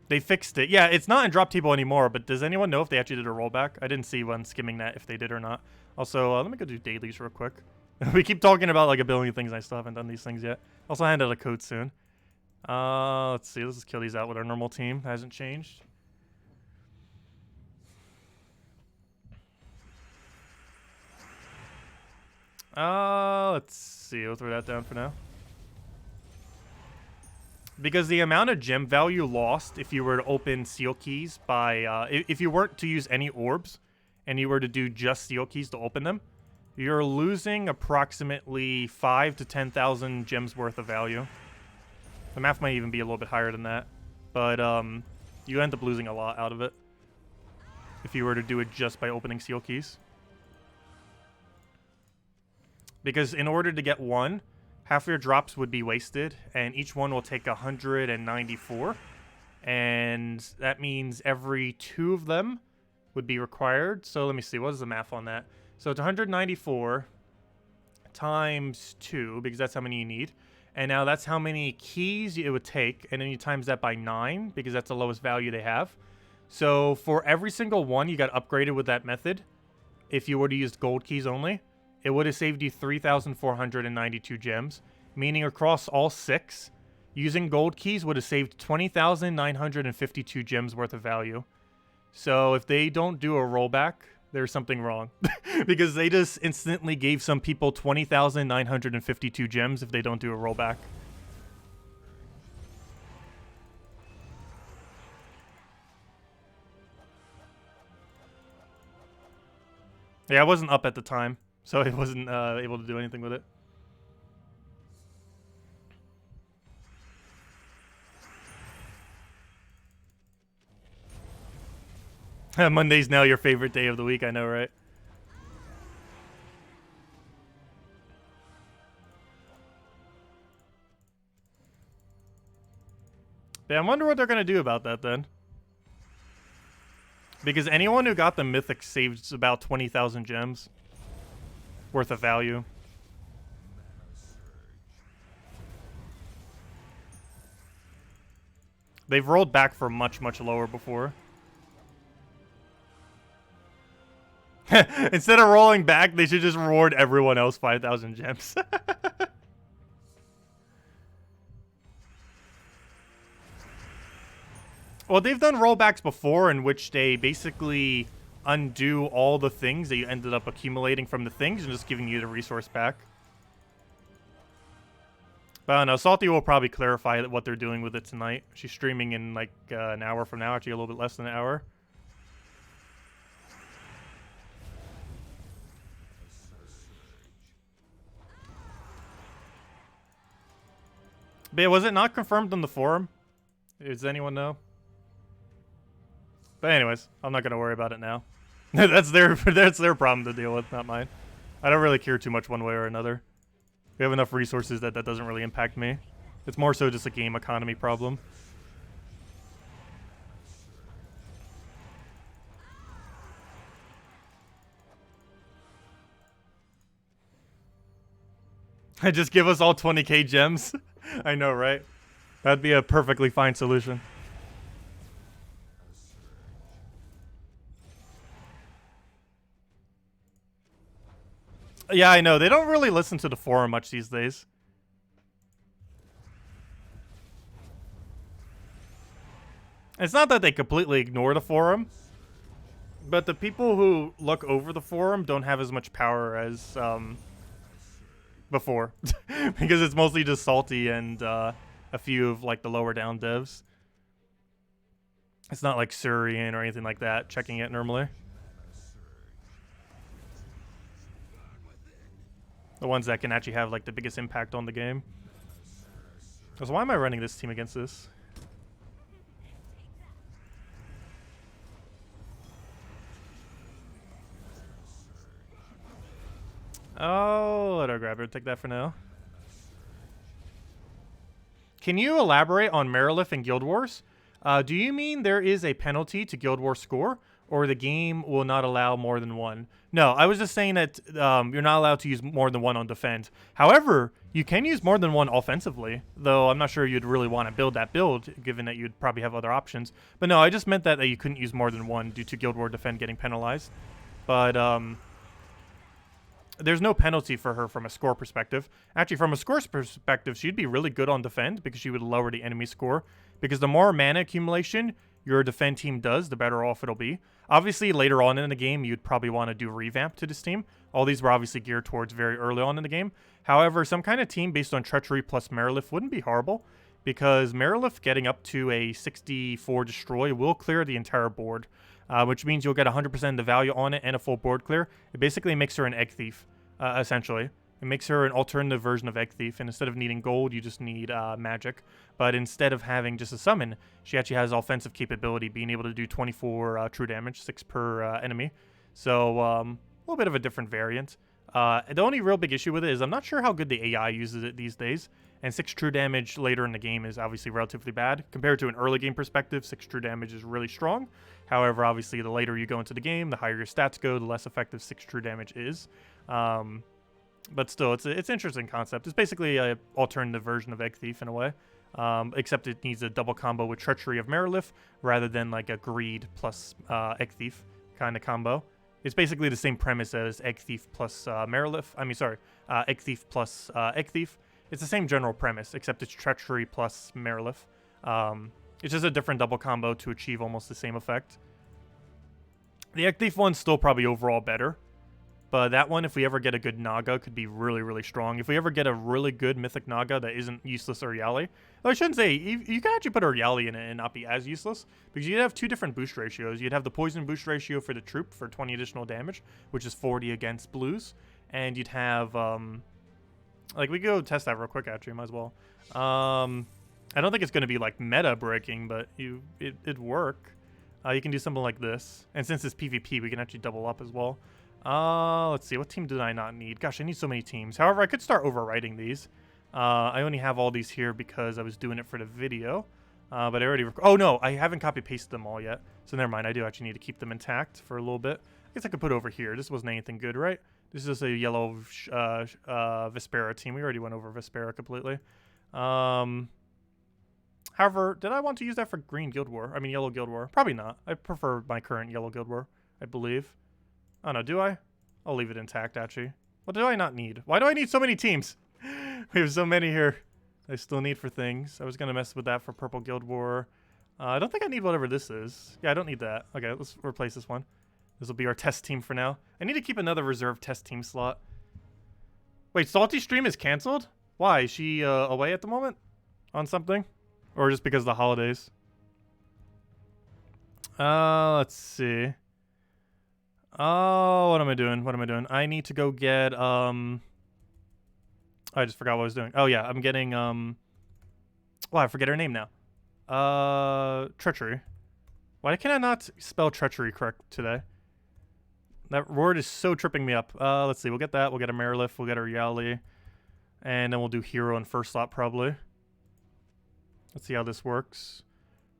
They fixed it. Yeah, it's not in drop table anymore, but does anyone know if they actually did a rollback? I didn't see when skimming that if they did or not. Also, let me go do dailies real quick. We keep talking about like a billion things. I still haven't done these things yet. Also hand out a code soon. Let's see. Let's just kill these out with our normal team. That hasn't changed. Let's see. We'll throw that down for now. Because the amount of gem value lost if you were to open seal keys by... if you weren't to use any orbs and you were to do just seal keys to open them, you're losing approximately 5 to 10,000 gems worth of value. The math might even be a little bit higher than that. But you end up losing a lot out of it if you were to do it just by opening seal keys. Because in order to get one, half your drops would be wasted, and each one will take 194. And that means every 2 of them would be required. So let me see, what is the math on that? So it's 194 times 2, because that's how many you need. And now that's how many keys it would take, and then you times that by 9, because that's the lowest value they have. So for every single one you got upgraded with that method, if you were to use gold keys only, it would have saved you 3,492 gems, meaning across all 6, using gold keys would have saved 20,952 gems worth of value. So if they don't do a rollback, there's something wrong. Because they just instantly gave some people 20,952 gems if they don't do a rollback. Yeah, I wasn't up at the time, so I wasn't able to do anything with it. Monday's now your favorite day of the week, I know, right? Yeah, I wonder what they're going to do about that then. Because anyone who got the mythic saves about 20,000 gems worth of value. They've rolled back for much, much lower before. Instead of rolling back, they should just reward everyone else 5,000 gems. Well, they've done rollbacks before in which they basically undo all the things that you ended up accumulating from the things and just giving you the resource back. But I don't know, Salty will probably clarify what they're doing with it tonight. She's streaming in like an hour from now, actually a little bit less than an hour. But yeah, was it not confirmed on the forum? Does anyone know? But anyways, I'm not gonna worry about it now. that's their problem to deal with, not mine. I don't really care too much one way or another. We have enough resources that doesn't really impact me. It's more so just a game economy problem. Just give us all 20k gems. I know, right? That'd be a perfectly fine solution. Yeah, I know. They don't really listen to the forum much these days. It's not that they completely ignore the forum, but the people who look over the forum don't have as much power as before. Because it's mostly just Salty and a few of like the lower down devs. It's not like Surian or anything like that checking it normally. The ones that can actually have like the biggest impact on the game. So why am I running this team against this? Oh, let our grabber take that for now. Can you elaborate on Marilith and Guild Wars? Do you mean there is a penalty to Guild Wars score, or the game will not allow more than one? No, I was just saying that you're not allowed to use more than one on defend. However, you can use more than one offensively, though I'm not sure you'd really want to build that build, given that you'd probably have other options. But no, I just meant that you couldn't use more than one due to Guild War defend getting penalized. But there's no penalty for her from a score perspective. Actually, from a score perspective, she'd be really good on defend because she would lower the enemy score. Because the more mana accumulation your defend team does, the better off it'll be. Obviously, later on in the game, you'd probably want to do revamp to this team. All these were obviously geared towards very early on in the game. However, some kind of team based on Treachery plus Marilith wouldn't be horrible, because Marilith getting up to a 64 destroy will clear the entire board, which means you'll get 100% of the value on it and a full board clear. It basically makes her an Egg Thief, essentially. It makes her an alternative version of Egg Thief, and instead of needing gold, you just need magic. But instead of having just a summon, she actually has offensive capability, being able to do 24 true damage, 6 per enemy. So a little bit of a different variant. The only real big issue with it is I'm not sure how good the AI uses it these days, and 6 true damage later in the game is obviously relatively bad. Compared to an early game perspective, 6 true damage is really strong. However, obviously, the later you go into the game, the higher your stats go, the less effective 6 true damage is. But still, it's an interesting concept. It's basically an alternative version of Egg Thief in a way, except it needs a double combo with Treachery of Marilith rather than like a Greed plus Egg Thief kind of combo. It's basically the same premise as Egg Thief plus Marilith. I mean, sorry, Egg Thief plus Egg Thief. It's the same general premise, except it's Treachery plus Marilith. It's just a different double combo to achieve almost the same effect. The Egg Thief one's still probably overall better. But that one, if we ever get a good Naga, could be really, really strong. If we ever get a really good Mythic Naga that isn't useless or Yali. Though I shouldn't say, you can actually put a Yali in it and not be as useless. Because you'd have two different boost ratios. You'd have the poison boost ratio for the troop for 20 additional damage, which is 40 against blues. And you'd have, like, we could go test that real quick, actually, might as well. I don't think it's going to be, like, meta breaking, but it'd work. You can do something like this. And since it's PvP, we can actually double up as well. Let's see. What team did I not need? Gosh, I need so many teams. However, I could start overwriting these. I only have all these here because I was doing it for the video. But I already... Oh, no. I haven't copy-pasted them all yet. So never mind. I do actually need to keep them intact for a little bit. I guess I could put over here. This wasn't anything good, right? This is a yellow Vespera team. We already went over Vespera completely. However, did I want to use that for green Guild War? I mean, yellow Guild War. Probably not. I prefer my current yellow Guild War, I believe. Oh, no, do I? I'll leave it intact, actually. What do I not need? Why do I need so many teams? We have so many here I still need for things. I was going to mess with that for Purple Guild War. I don't think I need whatever this is. Yeah, I don't need that. Okay, let's replace this one. This will be our test team for now. I need to keep another reserve test team slot. Wait, Salty Stream is canceled? Why? Is she away at the moment? On something? Or just because of the holidays? Let's see. Oh, what am I doing? What am I doing? I need to go get, I just forgot what I was doing. Oh, yeah, I'm getting, well, I forget her name now. Treachery. Why can I not spell treachery correct today? That word is so tripping me up. Let's see. We'll get that. We'll get a Marilith. We'll get our Yali. And then we'll do hero in first slot, probably. Let's see how this works.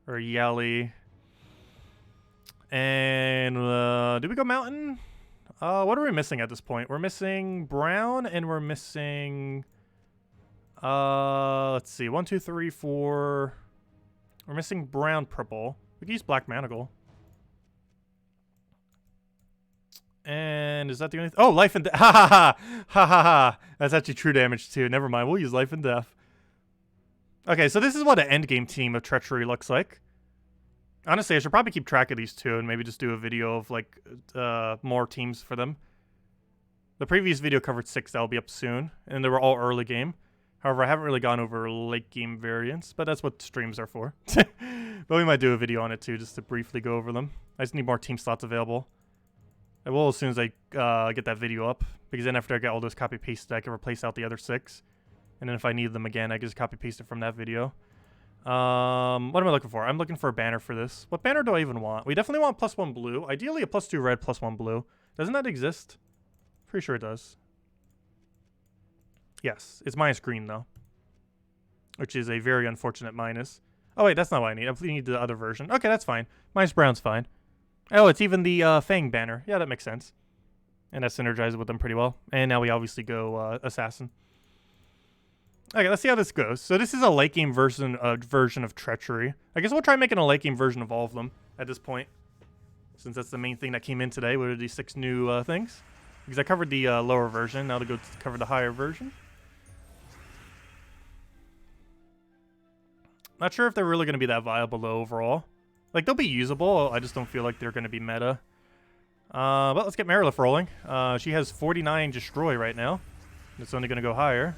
Or Yali. And did we go mountain? What are we missing at this point? We're missing brown and we're missing let's see, 1, 2, 3, 4. We're missing brown purple. We can use black manacle. And is that the only oh, life and death. Ha ha ha ha ha ha. That's actually true damage too. Never mind, we'll use life and death. Okay, so this is what an endgame team of treachery looks like. Honestly, I should probably keep track of these two and maybe just do a video of, like, more teams for them. The previous video covered 6 that'll be up soon, and they were all early game. However, I haven't really gone over late game variants, but that's what streams are for. But we might do a video on it too, just to briefly go over them. I just need more team slots available. I will as soon as I get that video up, because then after I get all those copy-pasted, I can replace out the other 6. And then if I need them again, I can just copy-paste it from that video. What am I looking for? I'm looking for a banner for this. What banner do I even want? We definitely want +1 blue. Ideally a +2 red, +1 blue. Doesn't that exist? Pretty sure it does. Yes, it's minus green though. Which is a very unfortunate minus. Oh wait, that's not what I need. I need the other version. Okay, that's fine. Minus brown's fine. Oh, it's even the Fang banner. Yeah, that makes sense. And that synergizes with them pretty well. And now we obviously go Assassin. Okay, let's see how this goes. So this is a late game version of Treachery. I guess we'll try making a late game version of all of them at this point. Since that's the main thing that came in today. What are these 6 new things? Because I covered the lower version. Now to go cover the higher version. Not sure if they're really going to be that viable though overall. Like, they'll be usable. I just don't feel like they're going to be meta. But let's get Marilith rolling. She has 49 Destroy right now. It's only going to go higher.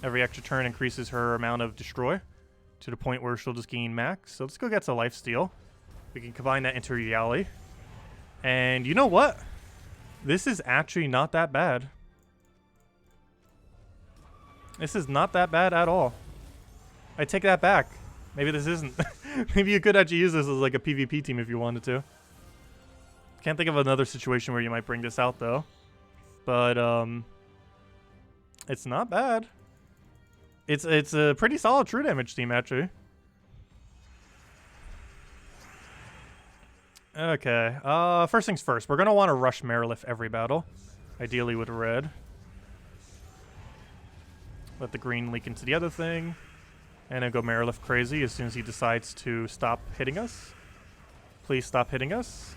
Every extra turn increases her amount of Destroy to the point where she'll just gain max. So let's go get to Lifesteal. We can combine that into her Yali. And you know what? This is actually not that bad. This is not that bad at all. I take that back. Maybe this isn't. Maybe you could actually use this as like a PvP team if you wanted to. Can't think of another situation where you might bring this out though. But it's not bad. It's a pretty solid true damage team, actually. Okay. First things first. We're going to want to rush Marilith every battle. Ideally with red. Let the green leak into the other thing. And then go Marilith crazy as soon as he decides to stop hitting us. Please stop hitting us.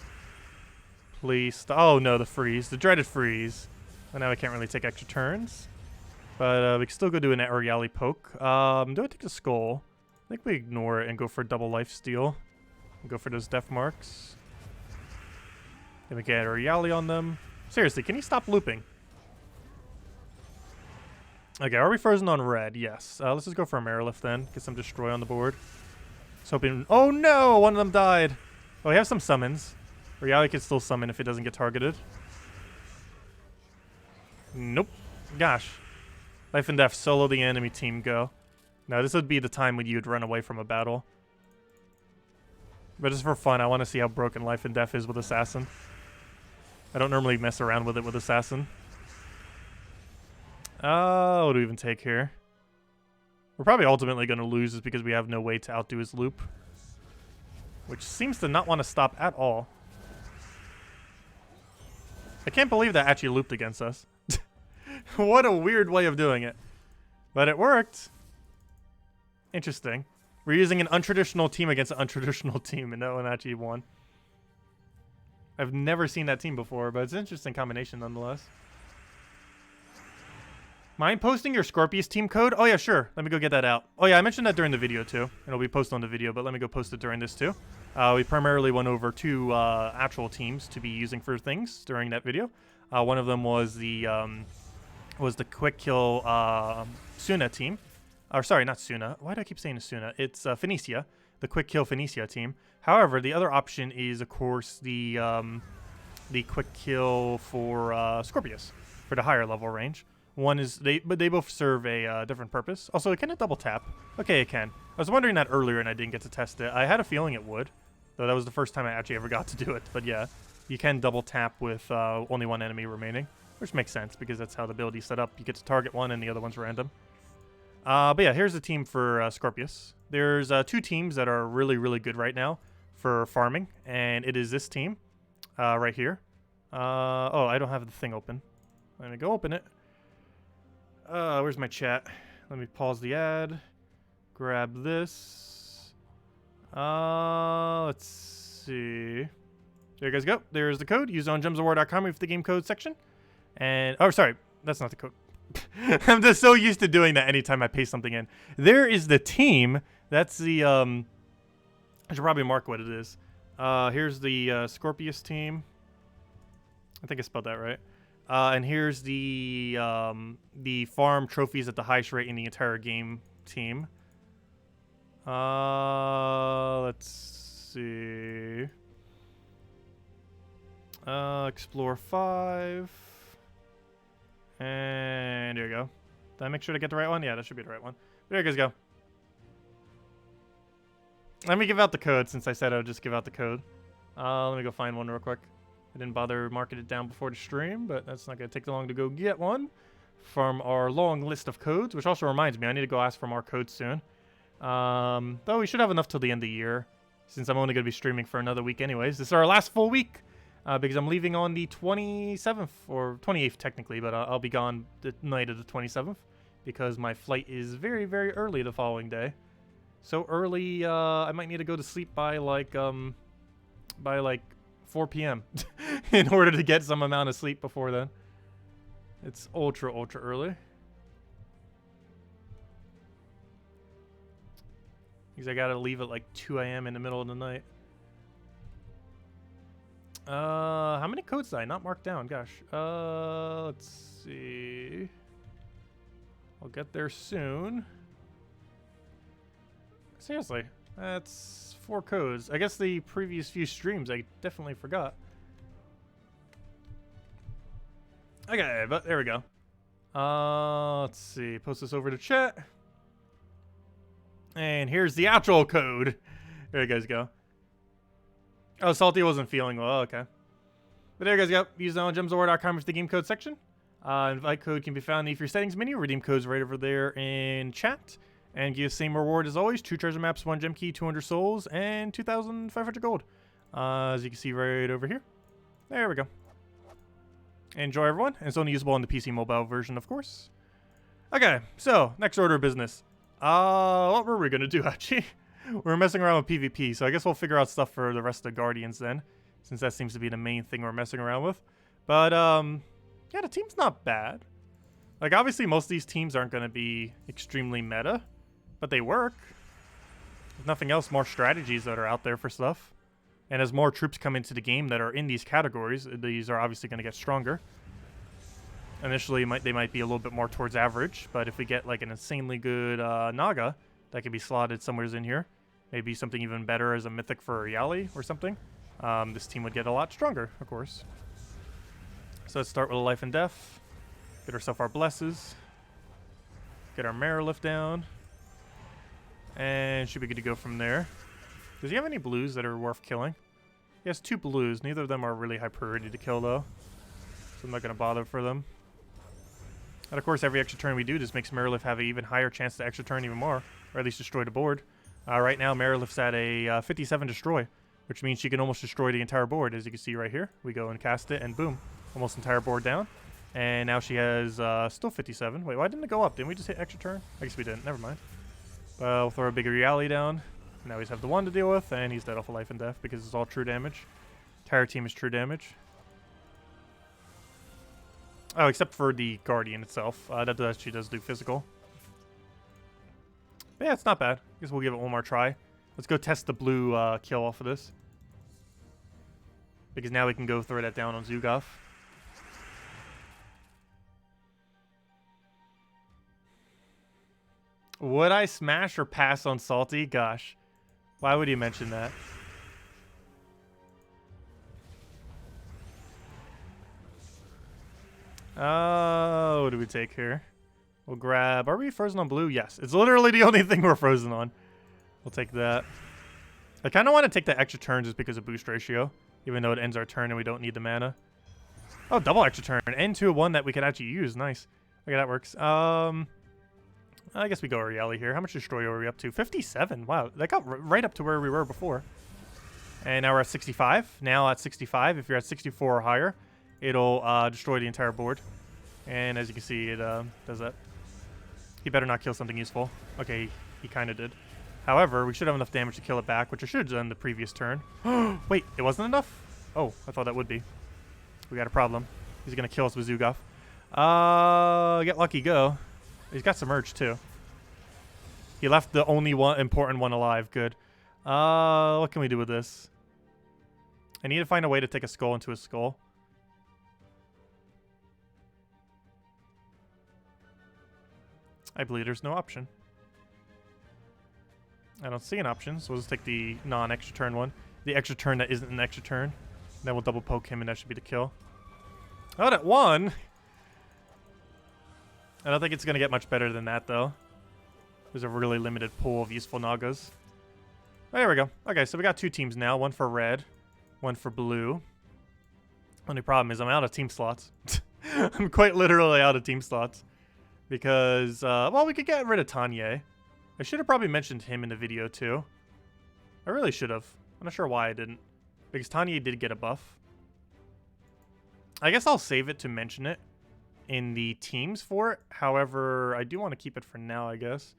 Please. Oh no, the freeze. The dreaded freeze. And now I can't really take extra turns. But we can still go do an Oriali poke. Do I take the skull? I think we ignore it and go for double life steal. And go for those death marks. Then we get Oriali on them. Seriously, can you stop looping? Okay, are we frozen on red? Yes. Let's just go for a Marilift then. Get some destroy on the board. Just hoping. Oh no! One of them died. Oh, we have some summons. Oriali can still summon if it doesn't get targeted. Nope. Gosh. Life and death, solo the enemy team go. Now this would be the time when you'd run away from a battle. But just for fun, I want to see how broken life and death is with Assassin. I don't normally mess around with it with Assassin. What do we even take here? We're probably ultimately going to lose just because we have no way to outdo his loop. Which seems to not want to stop at all. I can't believe that actually looped against us. What a weird way of doing it. But it worked. Interesting. We're using an untraditional team against an untraditional team, and that one actually won. I've never seen that team before, but it's an interesting combination nonetheless. Mind posting your Scorpius team code? Oh yeah, sure. Let me go get that out. Oh yeah, I mentioned that during the video too. It'll be posted on the video, but let me go post it during this too. We primarily went over two actual teams to be using for things during that video. One of them was the quick kill Suna team. Or sorry, not Suna. Why do I keep saying Suna? It's Phoenicia, the quick kill Phoenicia team. However, the other option is, of course, the quick kill for Scorpius for the higher level range. One is but they both serve a different purpose. Also, can it double tap? Okay, it can. I was wondering that earlier, and I didn't get to test it. I had a feeling it would, though that was the first time I actually ever got to do it. But yeah, you can double tap with only one enemy remaining, which makes sense because that's how the ability's set up. You get to target one, and the other one's random. But yeah, here's the team for Scorpius. There's two teams that are really, really good right now for farming, and it is this team right here. Oh, I don't have the thing open. Let me go open it. Where's my chat? Let me pause the ad. Grab this. Let's see. There you guys go. There's the code. Use on gemsofwar.com with the game code section. And, oh, sorry. That's not the code. I'm just so used to doing that anytime I paste something in. There is the team. That's the, I should probably mark what it is. Here's the Scorpius team. I think I spelled that right. And here's the farm trophies at the highest rate in the entire game team. Let's see. Explore 5. And there you go. Did I make sure to get the right one? Yeah, that should be the right one. There you guys go. Let me give out the code since I said I would just give out the code. Let me go find one real quick. I didn't bother marking it down before the stream, but that's not going to take too long to go get one from our long list of codes, which also reminds me, I need to go ask for more codes soon. Though we should have enough till the end of the year, since I'm only going to be streaming for another week anyways. This is our last full week, because I'm leaving on the 27th, or 28th technically, but I'll be gone the night of the 27th, because my flight is very, very early the following day. So early, I might need to go to sleep by like 4 p.m. in order to get some amount of sleep before then. It's ultra, ultra early. Because I gotta leave at like 2 a.m. in the middle of the night. How many codes did I not mark down? Gosh. Let's see. I'll get there soon. Seriously, that's 4 codes. I guess the previous few streams I definitely forgot. Okay, but there we go. Let's see. Post this over to chat. And here's the actual code. There you guys go. Oh, Salty wasn't feeling well. Okay. But there you guys go. Use it on gemsofwar.com for the game code section. Invite code can be found in your settings menu. Redeem codes right over there in chat. And give the same reward as always. 2 treasure maps, 1 gem key, 200 souls, and 2,500 gold. As you can see right over here. There we go. Enjoy, everyone. And it's only usable on the PC mobile version, of course. Okay, so next order of business. What were we going to do, actually? We're messing around with PvP, so I guess we'll figure out stuff for the rest of the Guardians then. since that seems to be the main thing we're messing around with. But, yeah, the team's not bad. Like, obviously, most of these teams aren't going to be extremely meta, but they work. If nothing else, more strategies that are out there for stuff. And as more troops come into the game that are in these categories, these are obviously going to get stronger. Initially, they might be a little bit more towards average, but if we get like an insanely good Naga that can be slotted somewhere in here, maybe something even better as a mythic for Yali or something, this team would get a lot stronger, of course. So let's start with a life and death. Get ourselves our blesses. Get our Marilift down. And should be good to go from there. Does he have any blues that are worth killing? He has 2 blues. Neither of them are really high priority to kill, though. So I'm not going to bother for them. And of course, every extra turn we do just makes Marilift have an even higher chance to extra turn even more. Or at least destroy the board. Right now, Marilift's at a 57 destroy. Which means she can almost destroy the entire board. As you can see right here. We go and cast it, and boom. Almost entire board down. And now she has still 57. Wait, why didn't it go up? Didn't we just hit extra turn? I guess we didn't. Never mind. We'll throw a bigger Yali down. Now he's have the 1 to deal with, and he's dead off of life and death because it's all true damage. Entire team is true damage. Oh, except for the Guardian itself. That actually does do physical. But yeah, it's not bad. I guess we'll give it one more try. Let's go test the blue kill off of this. Because now we can go throw that down on Zugaf. Would I smash or pass on Salty? Gosh. Why would you mention that? What do we take here? We'll grab... Are we frozen on blue? Yes. It's literally the only thing we're frozen on. We'll take that. I kind of want to take the extra turn just because of boost ratio. Even though it ends our turn and we don't need the mana. Oh, double extra turn. And to one that we can actually use. Nice. Okay, that works. I guess we go Arieli here. How much destroy are we up to? 57. Wow, that got right up to where we were before. And now we're at 65. Now at 65, if you're at 64 or higher, it'll destroy the entire board. And as you can see, it does that. He better not kill something useful. Okay, he kind of did. However, we should have enough damage to kill it back, which I should have done the previous turn. Wait, it wasn't enough? Oh, I thought that would be. We got a problem. He's going to kill us with Zugaf. Get lucky, go. He's got Submerge, too. He left the only important one alive. Good. What can we do with this? I need to find a way to take a skull into his skull. I believe there's no option. I don't see an option, so we'll just take the non-extra turn one. The extra turn that isn't an extra turn. Then we'll double poke him, and that should be the kill. Out at 1! I don't think it's going to get much better than that, though. There's a really limited pool of useful Nagas. Oh, there we go. Okay, so we got 2 teams now. One for red, one for blue. Only problem is I'm out of team slots. I'm quite literally out of team slots. Because, well, we could get rid of Tanya. I should have probably mentioned him in the video, too. I really should have. I'm not sure why I didn't. Because Tanya did get a buff. I guess I'll save it to mention it in the teams for it. However, I do want to keep it for now, I guess.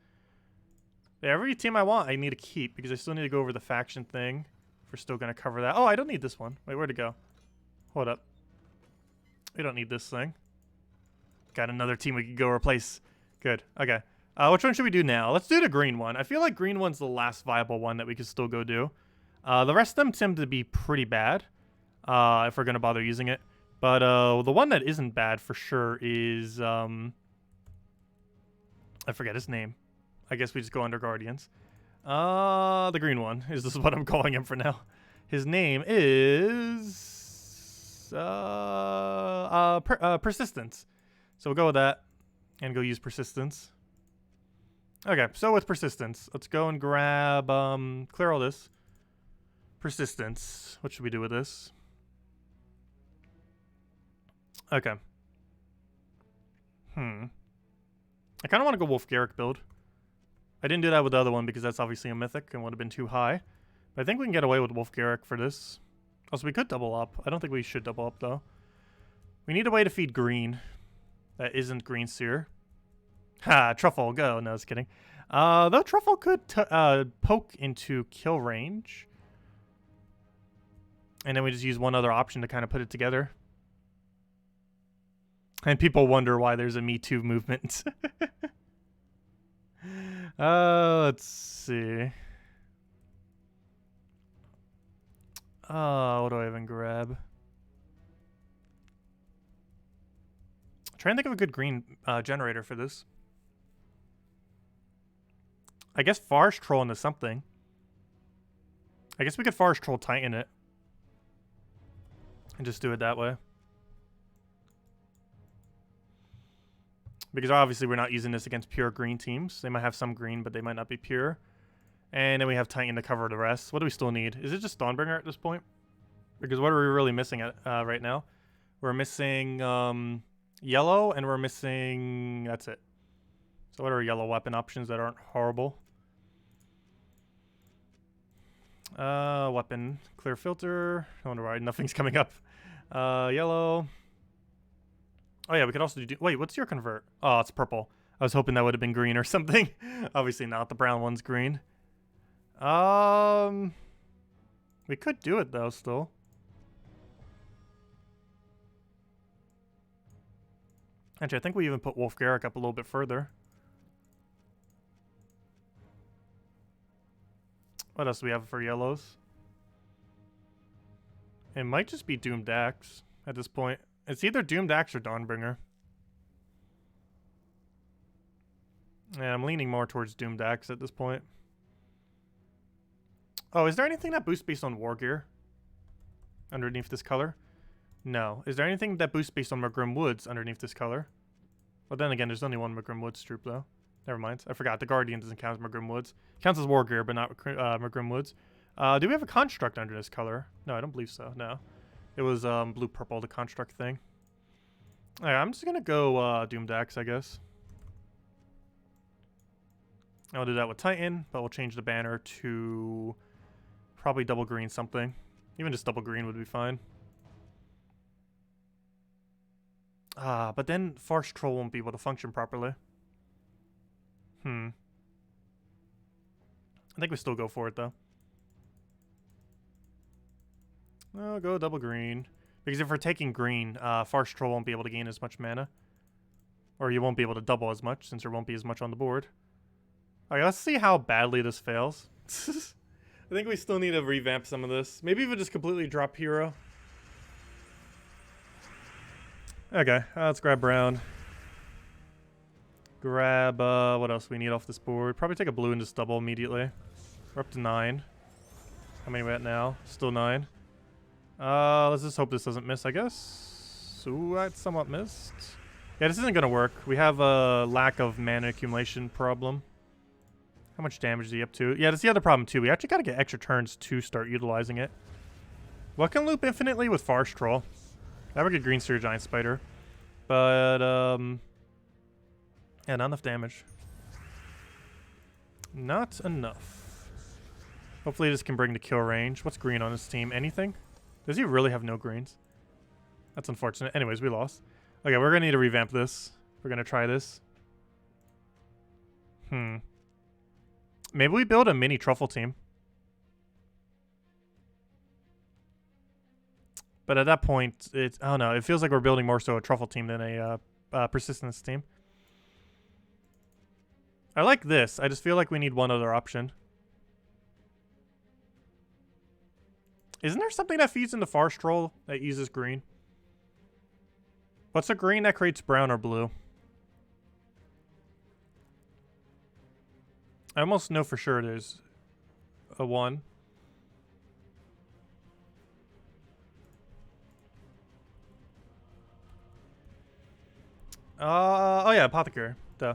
Yeah, every team I want, I need to keep because I still need to go over the faction thing. If we're still going to cover that. Oh, I don't need this one. Wait, where'd it go? Hold up. We don't need this thing. Got another team we could go replace. Good. Okay. Which one should we do now? Let's do the green one. I feel like green one's the last viable one that we could still go do. The rest of them seem to be pretty bad. If we're going to bother using it. But the one that isn't bad for sure is... I forget his name. I guess we just go under Guardians. The green one is this what I'm calling him for now. His name is... Persistence. So we'll go with that. And go use Persistence. Okay, so with Persistence, let's go and grab... clear all this. Persistence. What should we do with this? Okay. I kind of want to go Wolf Garrick build. I didn't do that with the other one because that's obviously a mythic and would have been too high. But I think we can get away with Wolf Garrick for this. Also, we could double up. I don't think we should double up, though. We need a way to feed green. That isn't Green Seer. Ha! Truffle, go. No, I was kidding. Though Truffle could poke into kill range. And then we just use one other option to kind of put it together. And people wonder why there's a Me Too movement. Let's see. What do I even grab? Try and think of a good green generator for this. I guess Forest Troll into something. I guess we could Forest Troll Titan it. And just do it that way. Because obviously we're not using this against pure green teams. They might have some green, but they might not be pure. And then we have Titan to cover the rest. What do we still need? Is it just Dawnbringer at this point? Because what are we really missing right now? We're missing yellow, and we're missing... That's it. So what are yellow weapon options that aren't horrible? Weapon. Clear filter. I wonder why nothing's coming up. Yellow. Oh yeah, we could also do... Wait, what's your convert? Oh, it's purple. I was hoping that would have been green or something. Obviously not. The brown one's green. We could do it though still. Actually, I think we even put Wolf Garrick up a little bit further. What else do we have for yellows? It might just be Doomed Axe at this point. It's either Doomed Axe or Dawnbringer. Yeah, I'm leaning more towards Doomed Axe at this point. Oh, is there anything that boosts based on War Gear? Underneath this color? No. Is there anything that boosts based on Magrim Woods underneath this color? Well, then again, there's only one Magrim Woods troop, though. Never mind. I forgot. The Guardian doesn't count as Magrim Woods. Counts as War Gear, but not Magrim Woods. Do we have a Construct under this color? No, I don't believe so. No. It was blue-purple, the Construct thing. Alright, I'm just gonna go Doomed Axe, I guess. I'll do that with Titan, but we'll change the banner to probably double green something. Even just double green would be fine. But then Forest Troll won't be able to function properly. I think we still go for it, though. I'll go double green. Because if we're taking green, Forest Troll won't be able to gain as much mana. Or you won't be able to double as much, since there won't be as much on the board. Alright, let's see how badly this fails. I think we still need to revamp some of this. Maybe even just completely drop hero. Okay, let's grab brown. Grab, what else we need off this board? Probably take a blue and just double immediately. We're up to 9. How many are we at now? Still 9. Let's just hope this doesn't miss, I guess. Ooh, that's somewhat missed. Yeah, this isn't gonna work. We have a lack of mana accumulation problem. How much damage is he up to? Yeah, that's the other problem, too. We actually gotta get extra turns to start utilizing it. What can loop infinitely with Forest Troll? I have a good Green Seer Giant Spider. But, yeah, not enough damage. Not enough. Hopefully this can bring the kill range. What's green on this team? Anything? Does he really have no greens? That's unfortunate. Anyways, we lost. Okay, we're gonna need to revamp this. We're gonna try this. Maybe we build a mini truffle team. But at that point, it's... I don't know. It feels like we're building more so a truffle team than a persistence team. I like this. I just feel like we need one other option. Isn't there something that feeds into Forest Troll that uses green? What's a green that creates brown or blue? I almost know for sure there's a one. Oh yeah, Apothecary. Duh.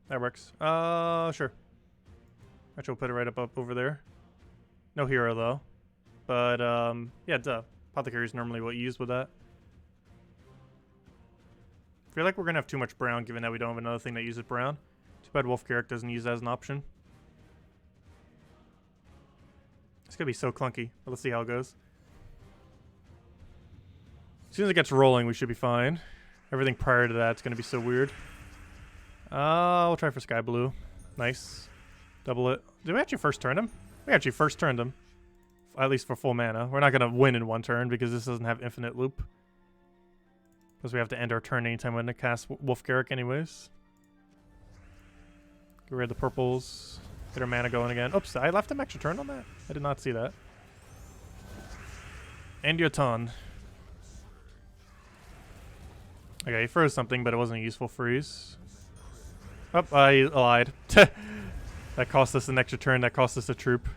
That works. Sure. Actually, we'll put it right up over there. No hero, though. But, yeah, duh. Apothecary is normally what you use with that. I feel like we're gonna have too much brown, given that we don't have another thing that uses brown. Too bad Wolf Garrick doesn't use that as an option. It's gonna be so clunky. But let's see how it goes. As soon as it gets rolling, we should be fine. Everything prior to that is gonna be so weird. We'll try for Sky Blue. Nice. Double it. Did we actually first turn him? We actually first turned him. At least for full mana. We're not going to win in one turn because this doesn't have infinite loop. Because we have to end our turn anytime we're going to cast Wolf-Garrick anyways. Get rid of the purples. Get our mana going again. Oops, I left him extra turn on that? I did not see that. End your turn. Okay, he froze something, but it wasn't a useful freeze. Oh, I lied. That cost us an extra turn. That cost us a troop.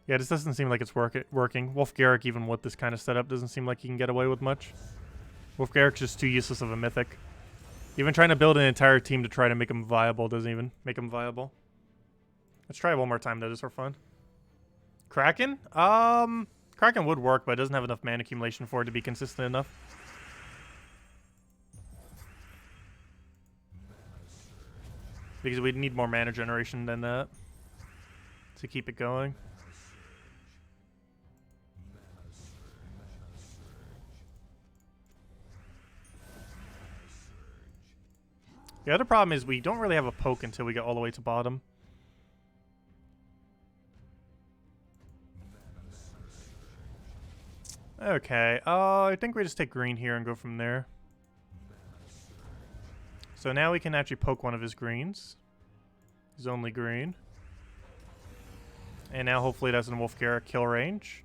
Yeah, this doesn't seem like it's working. Wolf-Garrick, even with this kind of setup, doesn't seem like he can get away with much. Wolf-Garrick's just too useless of a mythic. Even trying to build an entire team to try to make him viable doesn't even make him viable. Let's try it one more time, though, just for fun. Kraken? Kraken would work, but it doesn't have enough mana accumulation for it to be consistent enough. Because we'd need more mana generation than that to keep it going. The other problem is we don't really have a poke until we get all the way to bottom. Okay, I think we just take green here and go from there. So now we can actually poke one of his greens. He's only green. And now hopefully it has a Wolf-Garrick kill range.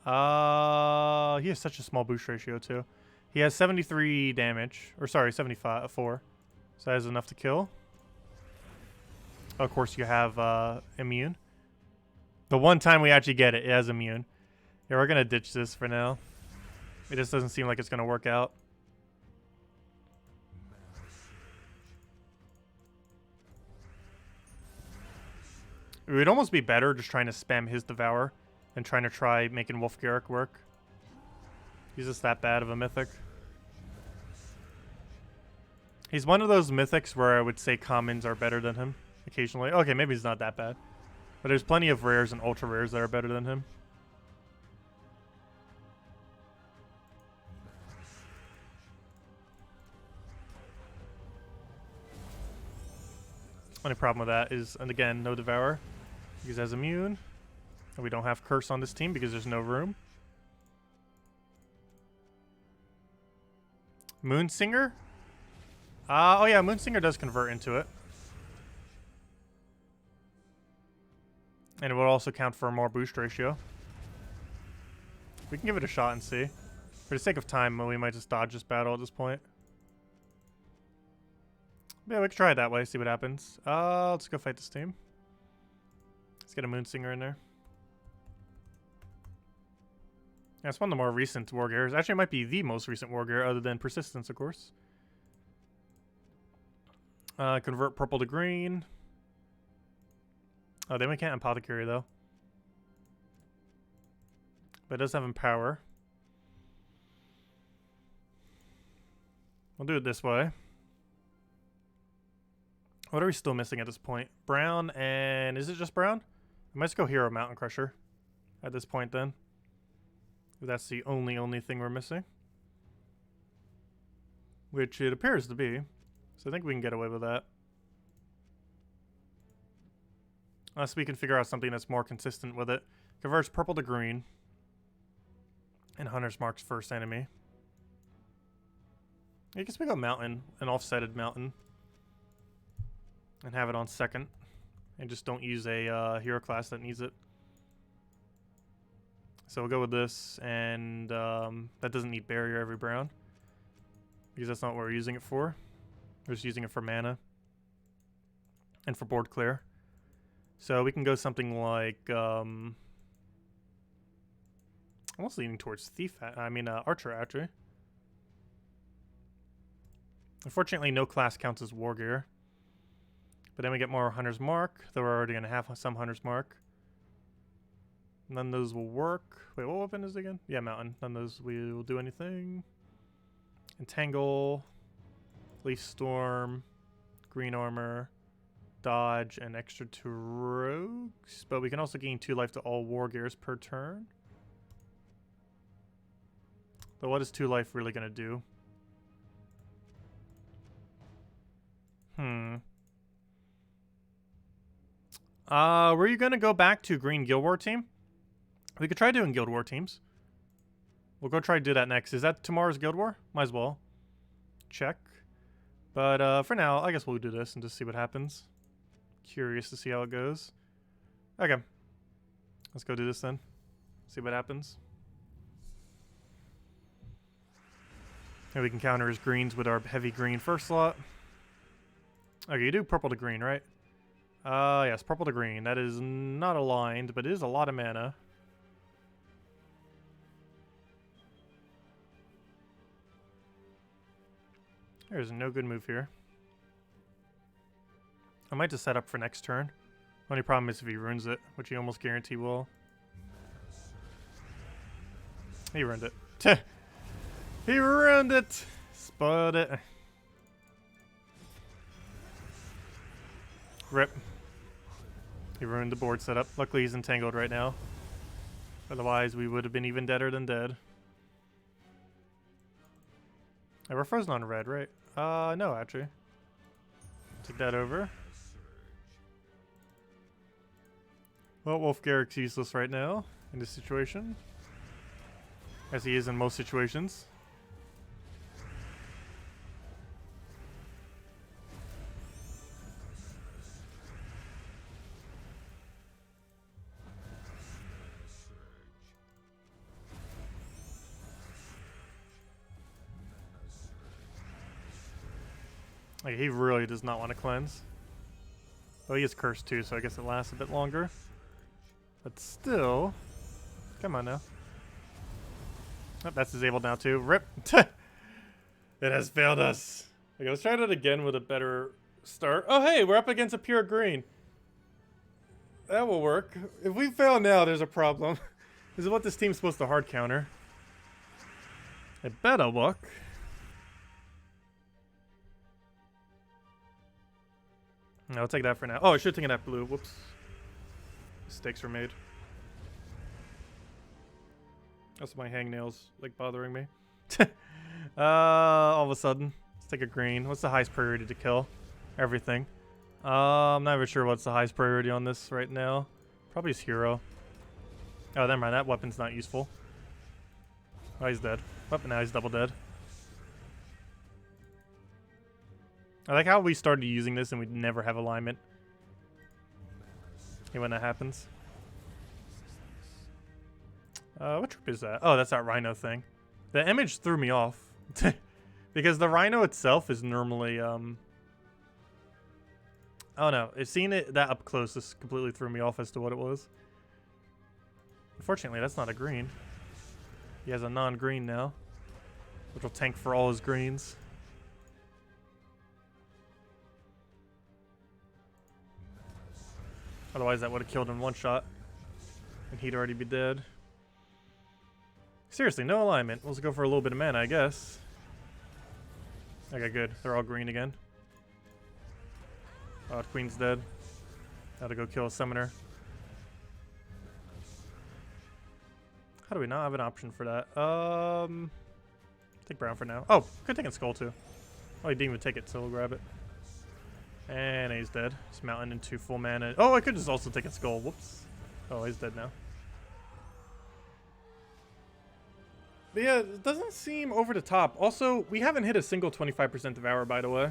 He has such a small boost ratio too. He has 73 damage. Or sorry, 74. So that is enough to kill. Of course you have immune. The one time we actually get it, it has immune. Yeah, we're gonna ditch this for now. It just doesn't seem like it's gonna work out. It would almost be better just trying to spam his Devour than trying to try making Wolf-Garrick work. He's just that bad of a mythic. He's one of those mythics where I would say commons are better than him occasionally. Okay, maybe he's not that bad. But there's plenty of rares and ultra rares that are better than him. Only problem with that is, and again, no Devour. Because he has immune. And we don't have Curse on this team because there's no room. Moonsinger? Oh yeah, Moonsinger does convert into it. And it will also count for a more boost ratio. We can give it a shot and see. For the sake of time, we might just dodge this battle at this point. Yeah, we can try it that way, see what happens. Let's go fight this team. Let's get a Moonsinger in there. Yeah, it's one of the more recent war gears. Actually, it might be the most recent war gear, other than Persistence, of course. Convert purple to green. Oh, then we can't Apothecary, though. But it does have Empower. We'll do it this way. What are we still missing at this point? Brown and... Is it just brown? I might just go Hero Mountain Crusher at this point, then. If that's the only thing we're missing. Which it appears to be. So I think we can get away with that. Unless we can figure out something that's more consistent with it. Converts purple to green. And Hunter's Mark's first enemy. I guess we go Mountain. An offsetted Mountain. And have it on second. And just don't use a hero class that needs it. So we'll go with this. And that doesn't need Barrier every brown. Because that's not what we're using it for. We're just using it for mana. And for board clear. So we can go something like... almost leaning towards Thief. Archer, actually. Unfortunately, no class counts as War Gear. But then we get more Hunter's Mark, though we're already going to have some Hunter's Mark. None of those will work. Wait, what weapon is it again? Yeah, Mountain. None of those will do anything. Entangle, Leaf Storm, Green Armor, Dodge, and extra to Rogues. But we can also gain 2 life to all War Gears per turn. But what is 2 life really going to do? Were you gonna go back to Green Guild War team? We could try doing Guild War teams. We'll go try to do that next. Is that tomorrow's Guild War? Might as well. Check. But for now, I guess we'll do this and just see what happens. Curious to see how it goes. Okay. Let's go do this then. See what happens. And we can counter his greens with our heavy green first slot. Okay, you do purple to green, right? Yes, purple to green. That is not aligned, but it is a lot of mana. There's no good move here. I might just set up for next turn. Only problem is if he ruins it, which he almost guarantee will. He ruined it. He ruined it! Spud it. Rip. He ruined the board setup. Luckily he's entangled right now. Otherwise we would have been even deader than dead. Hey, we're frozen on red, right? No, actually. Take that over. Well, Wolf Garrick's useless right now in this situation. As he is in most situations. Like, he really does not want to cleanse. Oh, he is cursed too, so I guess it lasts a bit longer. But still... Come on now. Oh, that's disabled now too. Rip! It has failed us. Okay, let's try that again with a better start. Oh hey, we're up against a pure green. That will work. If we fail now, there's a problem. This is what this team's supposed to hard counter. It better work. I'll take that for now. Oh, I should have taken that blue. Whoops. Mistakes were made. Also, my hangnails like bothering me. All of a sudden, let's take a green. What's the highest priority to kill? Everything. I'm not even sure what's the highest priority on this right now. Probably his hero. Oh, never mind. That weapon's not useful. Oh, he's dead. Oh, now he's double dead. I like how we started using this and we never have alignment. Hey, when that happens. What troop is that? Oh, that's that rhino thing. The image threw me off. Because the rhino itself is normally, oh no, seeing it that up close just completely threw me off as to what it was. Unfortunately, that's not a green. He has a non-green now. Which will tank for all his greens. Otherwise, that would have killed him one shot. And he'd already be dead. Seriously, no alignment. Let's go for a little bit of mana, I guess. Okay, good. They're all green again. Oh, the queen's dead. Now to go kill a summoner. How do we not have an option for that? Take brown for now. Oh, could take a skull too. Oh, he didn't even take it, so we'll grab it. And he's dead. He's mounting into full mana. Oh, I could just also take a skull. Whoops. Oh, he's dead now. But yeah, it doesn't seem over the top. Also, we haven't hit a single 25% devour, by the way.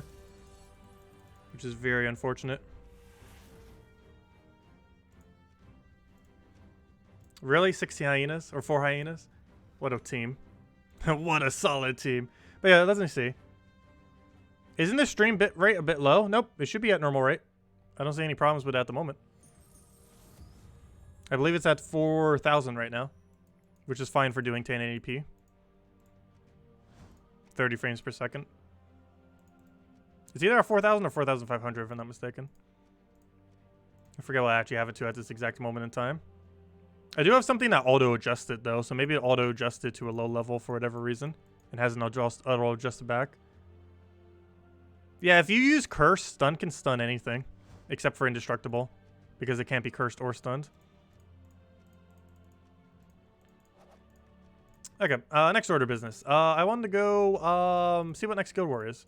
Which is very unfortunate. Really? 60 hyenas? Or 4 hyenas? What a team. What a solid team. But yeah, let's see. Isn't the stream bit rate a bit low? Nope, it should be at normal rate. I don't see any problems with that at the moment. I believe it's at 4,000 right now, which is fine for doing 1080p. 30 frames per second. It's either at 4,000 or 4,500 if I'm not mistaken. I forget what I actually have it to at this exact moment in time. I do have something that auto-adjusted though, so maybe it auto-adjusted to a low level for whatever reason and hasn't auto-adjusted back. Yeah, if you use Curse, stun can stun anything, except for Indestructible, because it can't be cursed or stunned. Okay, next order of business. I wanted to go see what next Guild War is.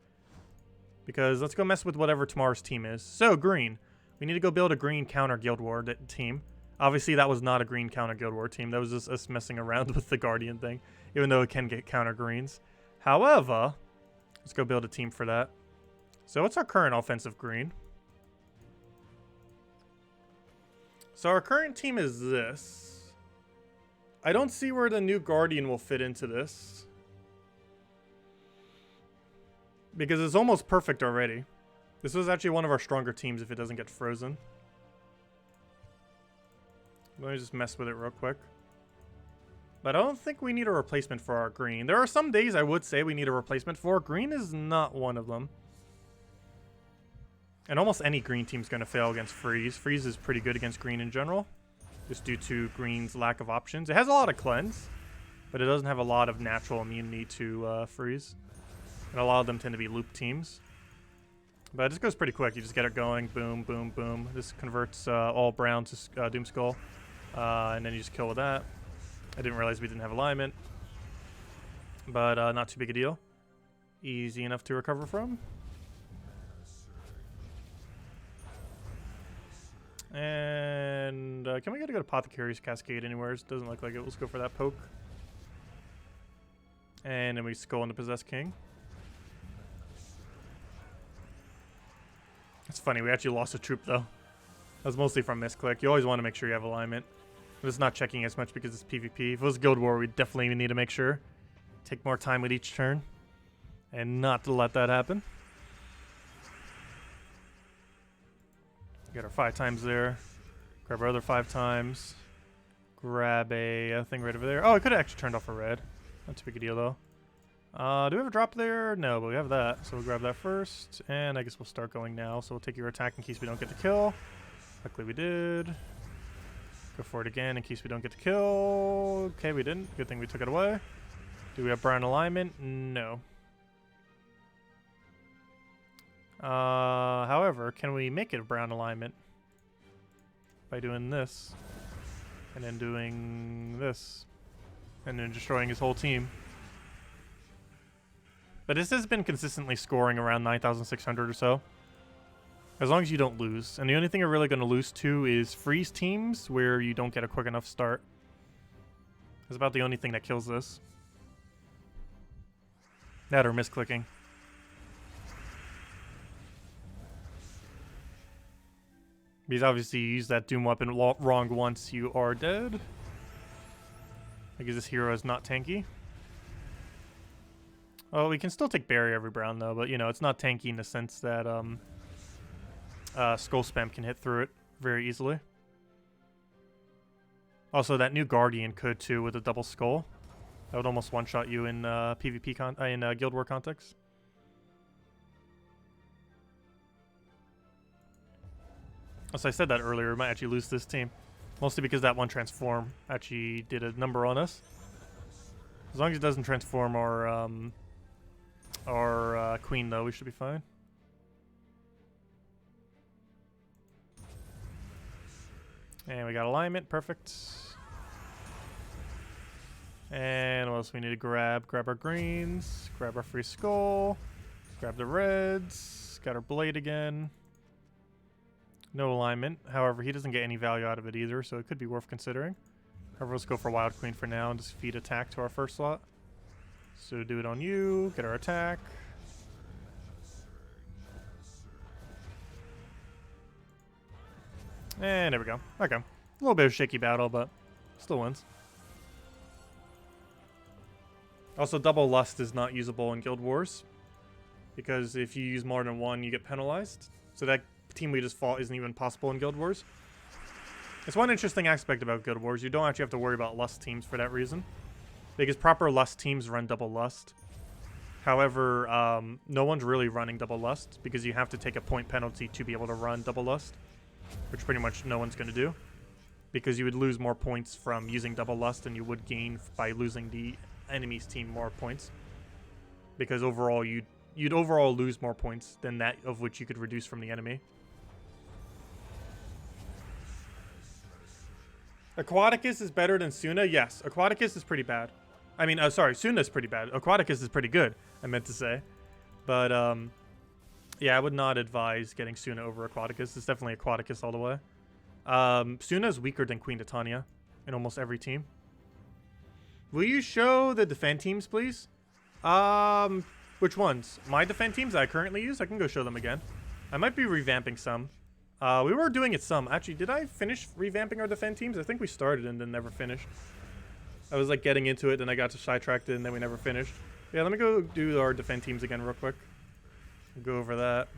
Because let's go mess with whatever tomorrow's team is. So, green. We need to go build a green counter Guild War team. Obviously, that was not a green counter Guild War team. That was just us messing around with the Guardian thing, even though it can get counter greens. However, let's go build a team for that. So what's our current offensive green? So our current team is this. I don't see where the new Guardian will fit into this, because it's almost perfect already. This was actually one of our stronger teams if it doesn't get frozen. Let me just mess with it real quick. But I don't think we need a replacement for our green. There are some days I would say we need a replacement for. Green is not one of them. And almost any green team's going to fail against freeze. Freeze is pretty good against green in general, just due to green's lack of options. It has a lot of cleanse, but it doesn't have a lot of natural immunity to freeze. And a lot of them tend to be loop teams. But this goes pretty quick. You just get it going. Boom, boom, boom. This converts all brown to Doomskull. And then you just kill with that. I didn't realize we didn't have alignment. But not too big a deal. Easy enough to recover from. And can we get to go to Apothecary's Cascade anywhere? It doesn't look like it. Let's go for that poke. And then we skull into Possessed King. It's funny, we actually lost a troop though. That was mostly from misclick. You always want to make sure you have alignment. But it's not checking as much because it's PvP. If it was Guild War, we'd definitely need to make sure. Take more time with each turn. And not to let that happen. Get our 5 times there. Grab our other 5 times. Grab a thing right over there. Oh, I could have actually turned off a red. Not too big a deal though. Do we have a drop there? No, but we have that. So we'll grab that first. And I guess we'll start going now. So we'll take your attack in case we don't get the kill. Luckily we did. Go for it again in case we don't get the kill. Okay, we didn't. Good thing we took it away. Do we have brown alignment? No. However, can we make it a brown alignment? By doing this. And then doing this. And then destroying his whole team. But this has been consistently scoring around 9,600 or so. As long as you don't lose. And the only thing you're really going to lose to is freeze teams where you don't get a quick enough start. That's about the only thing that kills this. That or misclicking. Because obviously you use that Doom weapon wrong once, you are dead. Because this hero is not tanky. Oh, we can still take Barrier every brown though, but you know, it's not tanky in the sense that Skull Spam can hit through it very easily. Also, that new Guardian could too with a double skull. That would almost one-shot you in PvP in Guild War context. So I said that earlier, we might actually lose this team. Mostly because that one transform actually did a number on us. As long as it doesn't transform our queen though, we should be fine. And we got alignment, perfect. And what else we need to grab? Grab our greens, grab our free skull, grab the reds, got our blade again. No alignment. However, he doesn't get any value out of it either, so it could be worth considering. However, let's go for Wild Queen for now and just feed attack to our first slot. So do it on you, get our attack. And there we go. Okay. A little bit of a shaky battle, but still wins. Also, double lust is not usable in Guild Wars, because if you use more than one, you get penalized. So that team we just fought isn't even possible in Guild Wars. It's one interesting aspect about Guild Wars. You don't actually have to worry about lust teams for that reason, because proper lust teams run double lust. However, no one's really running double lust because you have to take a point penalty to be able to run double lust, which pretty much no one's going to do, because you would lose more points from using double lust than you would gain by losing the enemy's team more points, because overall you'd overall lose more points than that of which you could reduce from the enemy. Aquaticus is better than Suna? Yes, Aquaticus is pretty bad. I mean, sorry, Suna's pretty bad. Aquaticus is pretty good, I meant to say. But, Yeah, I would not advise getting Suna over Aquaticus. It's definitely Aquaticus all the way. Suna is weaker than Queen Titania in almost every team. Will you show the defend teams, please? Which ones? My defend teams that I currently use? I can go show them again. I might be revamping some. We were doing it some. Actually, did I finish revamping our defend teams? I think we started and then never finished. I was like getting into it, then I got sidetracked and then we never finished. Yeah, let me go do our defend teams again real quick. Go over that.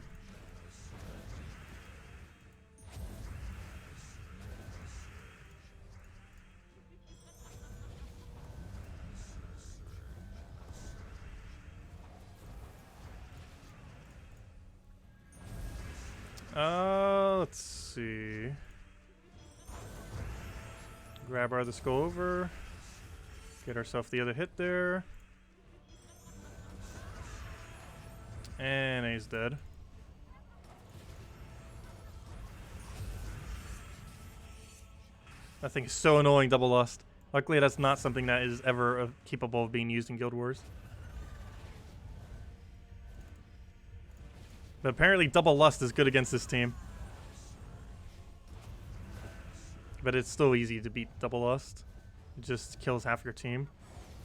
Let's see. Grab our other skull over. Get ourselves the other hit there. And he's dead. That thing is so annoying, Double Lust. Luckily, that's not something that is ever capable of being used in Guild Wars. But apparently, Double Lust is good against this team. But it's still easy to beat Double Lust. It just kills half your team.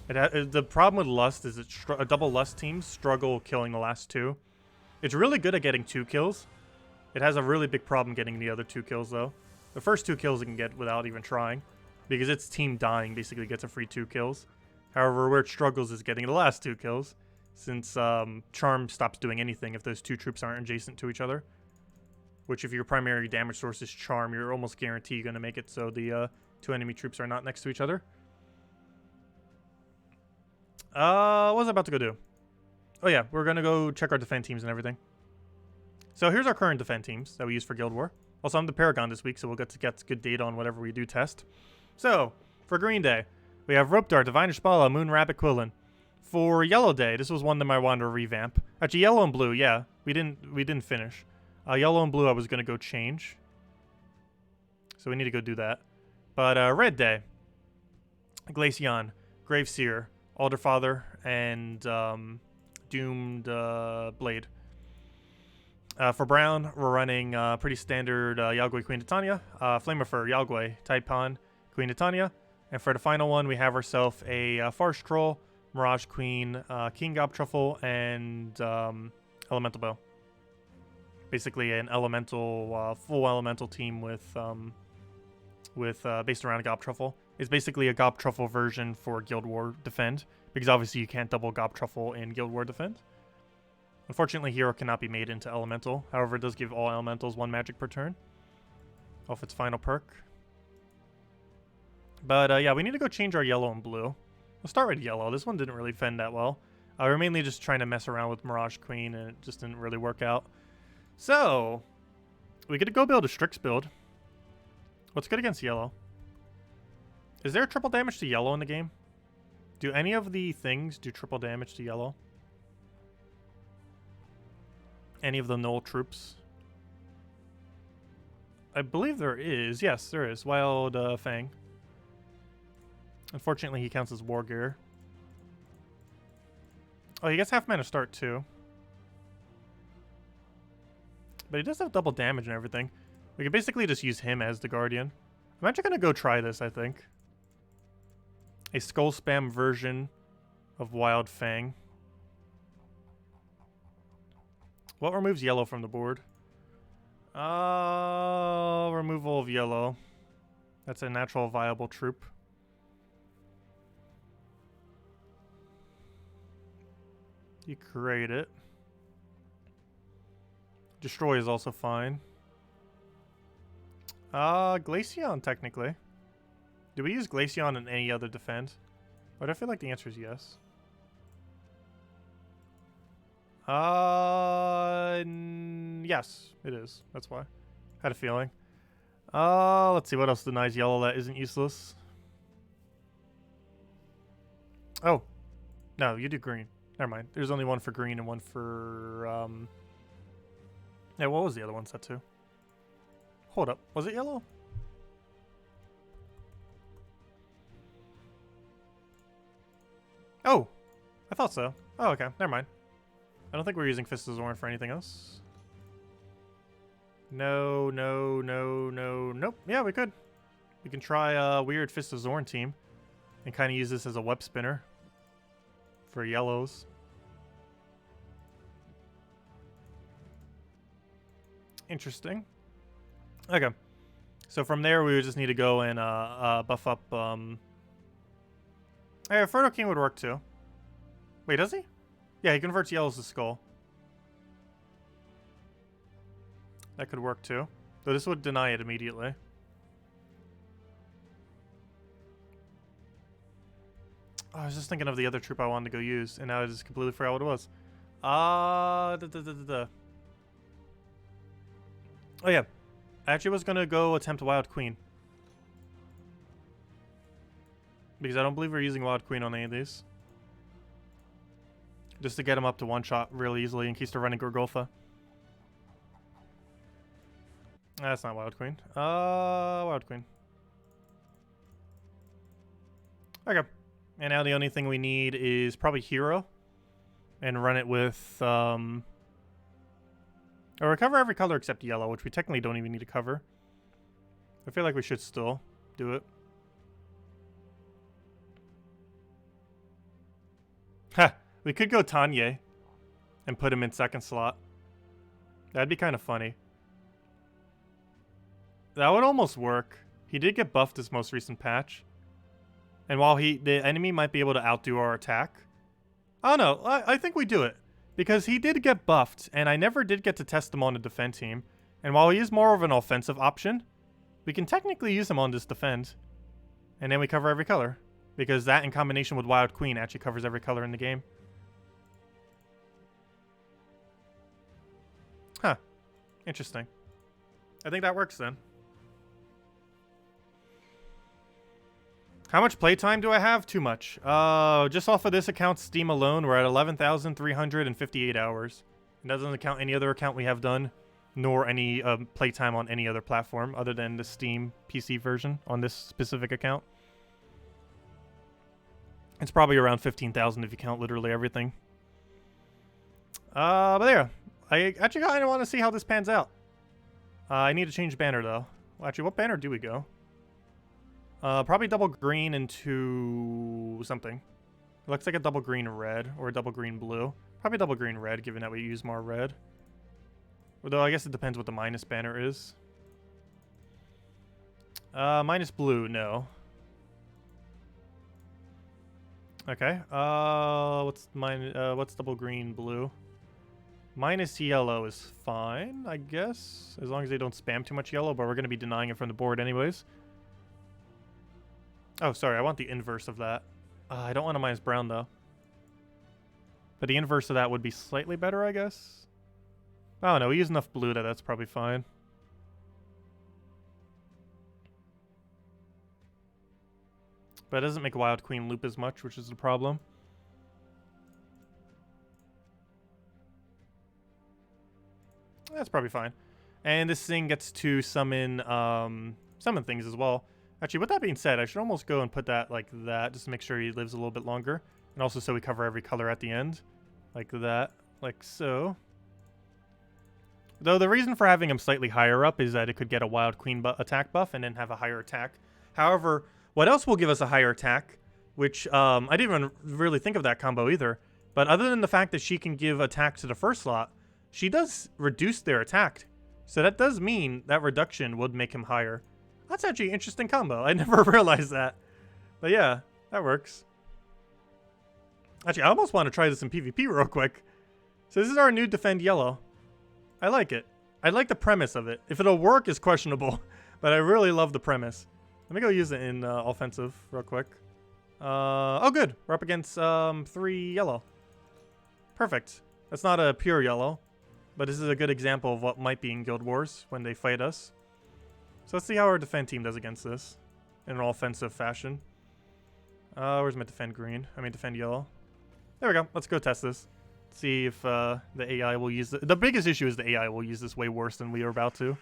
The problem with Lust is a Double Lust team struggle killing the last two. It's really good at getting 2 kills. It has a really big problem getting the other 2 kills, though. The first 2 kills it can get without even trying, because its team dying basically gets a free 2 kills. However, where it struggles is getting the last 2 kills, since Charm stops doing anything if those 2 troops aren't adjacent to each other. Which, if your primary damage source is Charm, you're almost guaranteed going to make it so the 2 enemy troops are not next to each other. What was I about to go do? Oh yeah, we're going to go check our defend teams and everything. So here's our current defend teams that we use for Guild War. Also, I'm the Paragon this week, so we'll get good data on whatever we do test. So, for Green Day, we have Rope Dart, Divine Ishbala, Moon Rabbit, Quillen. For Yellow Day, this was one that I wanted to revamp. Actually, Yellow and Blue, yeah, we didn't finish. Yellow and Blue, I was going to go change. So we need to go do that. But Red Day, Glaceon, Graveseer, Alderfather, and Doomed Blade. For Brown, we're running pretty standard Yagwe Queen Titania, Flamefer, Yagwe, Taipan, Queen Titania. And for the final one, we have ourselves a Farce Troll, Mirage Queen, King Gob Truffle, and Elemental Bow. Basically an elemental, full elemental team with based around a Gob Truffle. It's basically a Gob Truffle version for Guild War Defend, because obviously you can't double Gob Truffle in Guild War Defend. Unfortunately, Hero cannot be made into Elemental. However, it does give all Elementals 1 magic per turn off its final perk. But yeah, we need to go change our Yellow and Blue. We'll start with Yellow. This one didn't really fend that well. We're mainly just trying to mess around with Mirage Queen, and it just didn't really work out. So, we get to go build a Strix build. What's good against Yellow? Is there triple damage to Yellow in the game? Do any of the things do triple damage to Yellow? Any of the null troops? I believe there is. Yes, there is. Wild Fang. Unfortunately, he counts as War Gear. Oh, he gets half mana start too. But he does have double damage and everything. We could basically just use him as the Guardian. I'm actually going to go try this, I think. A Skull Spam version of Wild Fang. What removes Yellow from the board? Removal of Yellow. That's a natural viable troop. You create it. Destroy is also fine. Glaceon, technically. Do we use Glaceon in any other defend? But I feel like the answer is yes. Yes, it is. That's why. Had a feeling. Let's see what else denies Yellow that isn't useless. Oh. No, you do green. Never mind. There's only one for green and one for, yeah, what was the other one set to? Hold up. Was it yellow? Oh! I thought so. Oh, okay. Never mind. I don't think we're using Fist of Zorn for anything else. No, no, no, no, nope. Yeah, we could. We can try Weird Fist of Zorn team and kind of use this as a web spinner for yellows. Interesting. Okay. So from there, we would just need to go and buff up. Hey, Fertile King would work too. Wait, does he? Yeah, he converts yellows to skull. That could work too. Though this would deny it immediately. Oh, I was just thinking of the other troop I wanted to go use, and now I just completely forgot what it was. Oh yeah. I actually was going to go attempt Wild Queen. Because I don't believe we're using Wild Queen on any of these. Just to get him up to one shot really easily in case they're running Gorgolfa. That's not Wild Queen. Wild Queen. Okay. And now the only thing we need is probably Hero. And run it with, or recover every color except yellow, which we technically don't even need to cover. I feel like we should still do it. Ha! We could go Tanya and put him in second slot. That'd be kind of funny. That would almost work. He did get buffed this most recent patch. And while the enemy might be able to outdo our attack. I don't know. I think we do it. Because he did get buffed, and I never did get to test him on the defend team. And while he is more of an offensive option, we can technically use him on this defend. And then we cover every color. Because that in combination with Wild Queen actually covers every color in the game. Huh. Interesting. I think that works then. How much playtime do I have? Too much. Just off of this account's Steam alone, we're at 11,358 hours. It doesn't count any other account we have done, nor any playtime on any other platform other than the Steam PC version on this specific account. It's probably around 15,000 if you count literally everything. But there. I actually kind of want to see how this pans out. I need to change banner though. Well, actually, what banner do we go? Probably double green into something. It looks like a double green red or a double green blue. Probably double green red, given that we use more red. Although I guess it depends what the minus banner is. Minus blue, no. Okay. What's double green blue? Minus yellow is fine, I guess, as long as they don't spam too much yellow. But we're gonna be denying it from the board anyways. Oh, sorry, I want the inverse of that. I don't want a minus brown, though. But the inverse of that would be slightly better, I guess. I don't know, we use enough blue that that's probably fine. But it doesn't make Wild Queen loop as much, which is the problem. That's probably fine. And this thing gets to summon, summon things as well. Actually, with that being said, I should almost go and put that like that, just to make sure he lives a little bit longer. And also so we cover every color at the end. Like that. Like so. Though the reason for having him slightly higher up is that it could get a Wild Queen attack buff and then have a higher attack. However, what else will give us a higher attack? Which, I didn't even really think of that combo either. But other than the fact that she can give attack to the first slot, she does reduce their attack. So that does mean that reduction would make him higher. That's actually an interesting combo. I never realized that. But yeah, that works. Actually, I almost want to try this in PvP real quick. So this is our new defend yellow. I like it. I like the premise of it. If it'll work is questionable. But I really love the premise. Let me go use it in offensive real quick. Oh, good. We're up against 3 yellow. Perfect. That's not a pure yellow. But this is a good example of what might be in Guild Wars when they fight us. So let's see how our defend team does against this in an offensive fashion. Where's my defend green? I mean defend yellow. There we go. Let's go test this. See if the AI will use it. The biggest issue is the AI will use this way worse than we are about to.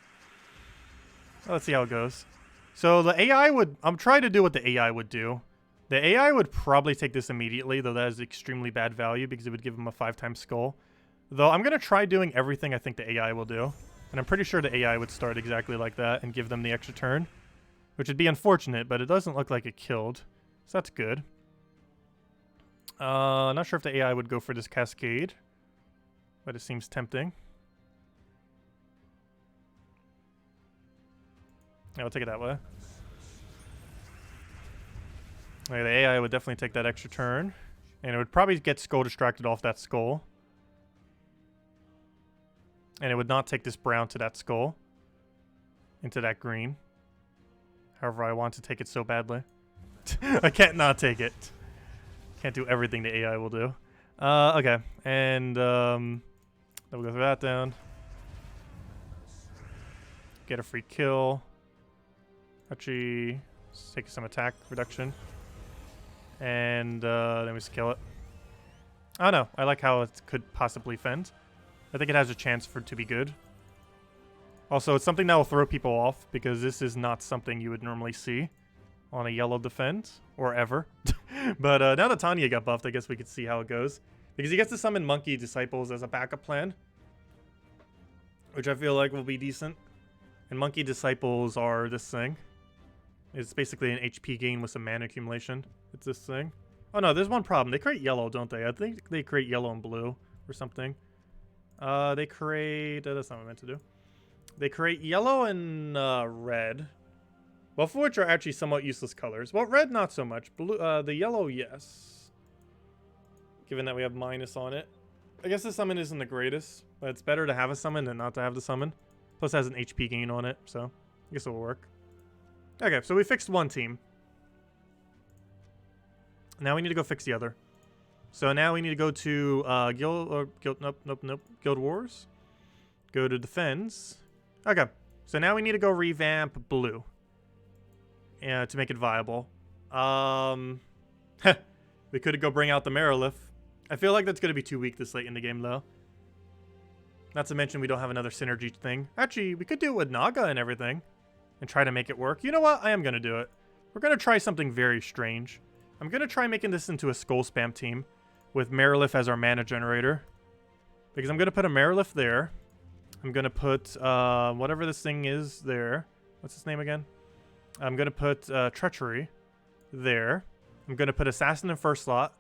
So let's see how it goes. So the AI would... I'm trying to do what the AI would do. The AI would probably take this immediately, though that is extremely bad value because it would give him a 5-time skull. Though I'm going to try doing everything I think the AI will do. And I'm pretty sure the AI would start exactly like that and give them the extra turn. Which would be unfortunate, but it doesn't look like it killed. So that's good. Not sure if the AI would go for this cascade. But it seems tempting. Yeah, I'll take it that way. Okay, the AI would definitely take that extra turn. And it would probably get Skull distracted off that Skull. And it would not take this brown to that Skull. Into that green. However, I want to take it so badly. I can't not take it. Can't do everything the AI will do. Okay. And, then we'll go through that down. Get a free kill. Actually, take some attack reduction. And, then we just kill it. I don't know. I like how it could possibly fend. I think it has a chance for it to be good. Also, it's something that will throw people off because this is not something you would normally see on a yellow defend or ever. But now that Tanya got buffed, I guess we could see how it goes. Because he gets to summon Monkey Disciples as a backup plan, which I feel like will be decent. And Monkey Disciples are this thing. It's basically an HP gain with some mana accumulation. It's this thing. Oh no, there's one problem. They create yellow, don't they? I think they create yellow and blue or something. They create... that's not what I meant to do. They create yellow and red. Both of which are actually somewhat useless colors. Well, red, not so much. Blue, the yellow, yes. Given that we have minus on it. I guess the summon isn't the greatest. But it's better to have a summon than not to have the summon. Plus it has an HP gain on it, so I guess it'll work. Okay, so we fixed one team. Now we need to go fix the other. So now we need to go to Guild Wars. Go to Defense. Okay, so now we need to go revamp blue. To make it viable. We could go bring out the Merilith. I feel like that's going to be too weak this late in the game, though. Not to mention we don't have another synergy thing. Actually, we could do it with Naga and everything. And try to make it work. You know what? I am going to do it. We're going to try something very strange. I'm going to try making this into a Skull Spam team. With Merilith as our mana generator. Because I'm going to put a Merilith there. I'm going to put whatever this thing is there. What's its name again? I'm going to put Treachery there. I'm going to put Assassin in first slot.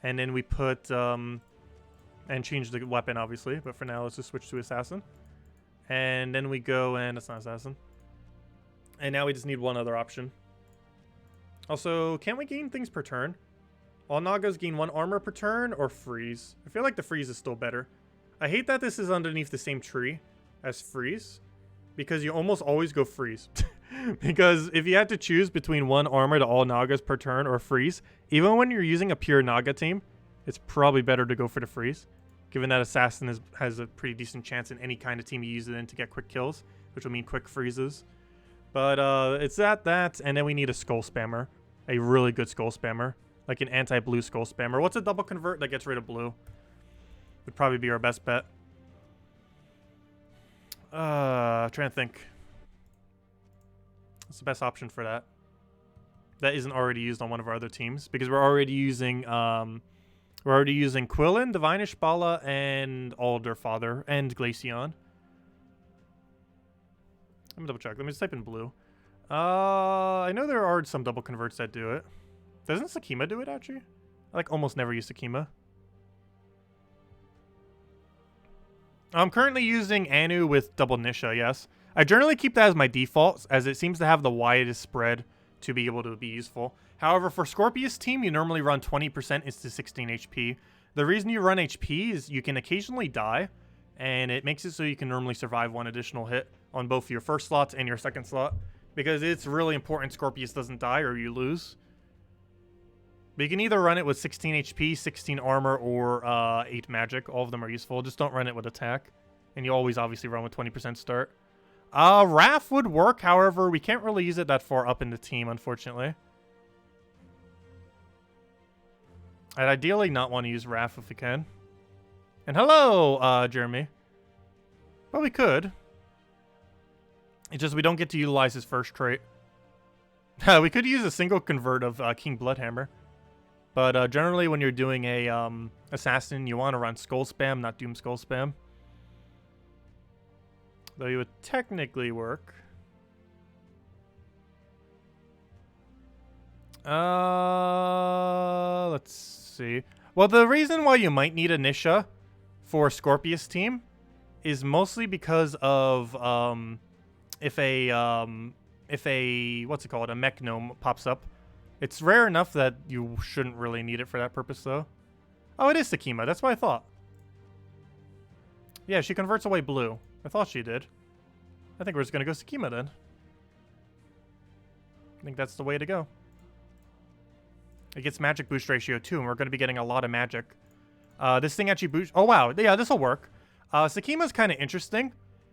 And then we put... and change the weapon, obviously. But for now, let's just switch to Assassin. And then we go and... That's not Assassin. And now we just need one other option. Also, can we gain things per turn? All Nagas gain 1 armor per turn or freeze. I feel like the freeze is still better. I hate that this is underneath the same tree as freeze. Because you almost always go freeze. Because if you had to choose between 1 armor to all Nagas per turn or freeze, even when you're using a pure Naga team, it's probably better to go for the freeze. Given that Assassin has a pretty decent chance in any kind of team you use it in to get quick kills, which will mean quick freezes. But it's that, and then we need a Skull Spammer. A really good Skull Spammer. Like an anti-blue Skull Spammer. What's a double convert that gets rid of blue? Would probably be our best bet. I'm trying to think. What's the best option for that? That isn't already used on one of our other teams. Because we're already using Quillin, Divinish Bala, and Alderfather, and Glaceon. Let me double check. Let me just type in blue. I know there are some double converts that do it. Doesn't Sakima do it, actually? I like almost never use Sakima. I'm currently using Anu with double Nisha, yes. I generally keep that as my default, as it seems to have the widest spread to be able to be useful. However, for Scorpius team, you normally run 20% into 16 HP. The reason you run HP is you can occasionally die, and it makes it so you can normally survive 1 additional hit on both your first slots and your second slot. Because it's really important Scorpius doesn't die or you lose. But you can either run it with 16 HP, 16 armor, or 8 magic. All of them are useful. Just don't run it with attack. And you always obviously run with 20% start. Raph would work, however, we can't really use it that far up in the team, unfortunately. I'd ideally not want to use Raph if we can. And hello, Jeremy. But we could. It's just we don't get to utilize his first trait. We could use a single convert of King Bloodhammer. But generally when you're doing a Assassin, you want to run Skull Spam, not Doom Skull Spam. Though he would technically work. Let's see. Well, the reason why you might need a Nisha for Scorpius team is mostly because of if a what's it called, a mech gnome pops up. It's rare enough that you shouldn't really need it for that purpose, though. Oh, it is Sakima. That's what I thought. Yeah, she converts away blue. I thought she did. I think we're just gonna go Sakima then. I think that's the way to go. It gets magic boost ratio too, and we're gonna be getting a lot of magic. This thing actually boosts. Oh wow, yeah, this will work. Sakima's kind of interesting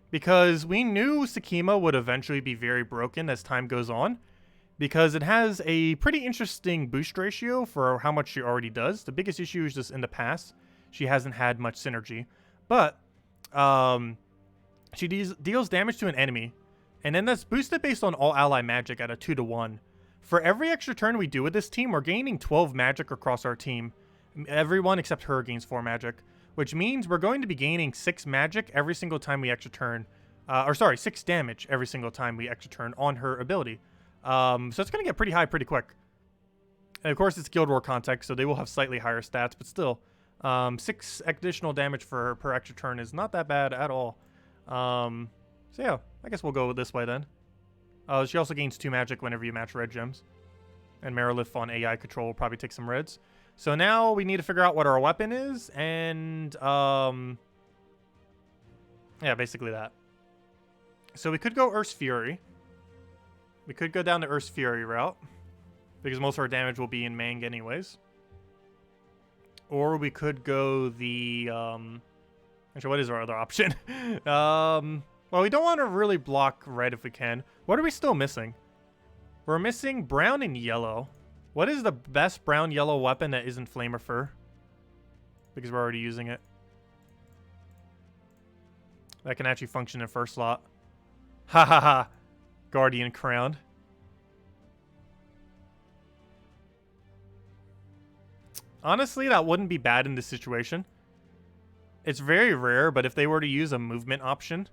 because we knew Sakima would eventually be very broken as time goes on, because it has a pretty interesting boost ratio for how much she already does. The biggest issue is just in the past she hasn't had much synergy, but she deals damage to an enemy, and then that's boosted based on all ally magic at a 2-to-1. For every extra turn we do with this team, we're gaining 12 magic across our team. Everyone except her gains 4 magic, which means we're going to be gaining 6 magic every single time we extra turn. 6 damage every single time we extra turn on her ability. So it's going to get pretty high pretty quick. And of course, it's Guild War context, so they will have slightly higher stats, but still. 6 additional damage for her per extra turn is not that bad at all. So yeah, I guess we'll go this way then. She also gains 2 magic whenever you match red gems. And Merilith on AI control will probably take some reds. So now we need to figure out what our weapon is, and yeah, basically that. So we could go Earth's Fury. We could go down the Earth's Fury route, because most of our damage will be in Mang anyways. Or we could go the actually, what is our other option? Well, we don't want to really block red if we can. What are we still missing? We're missing brown and yellow. What is the best brown-yellow weapon that isn't Flamer? Because we're already using it. That can actually function in first slot. Ha ha ha. Guardian Crown. Honestly, that wouldn't be bad in this situation. It's very rare, but if they were to use a movement option,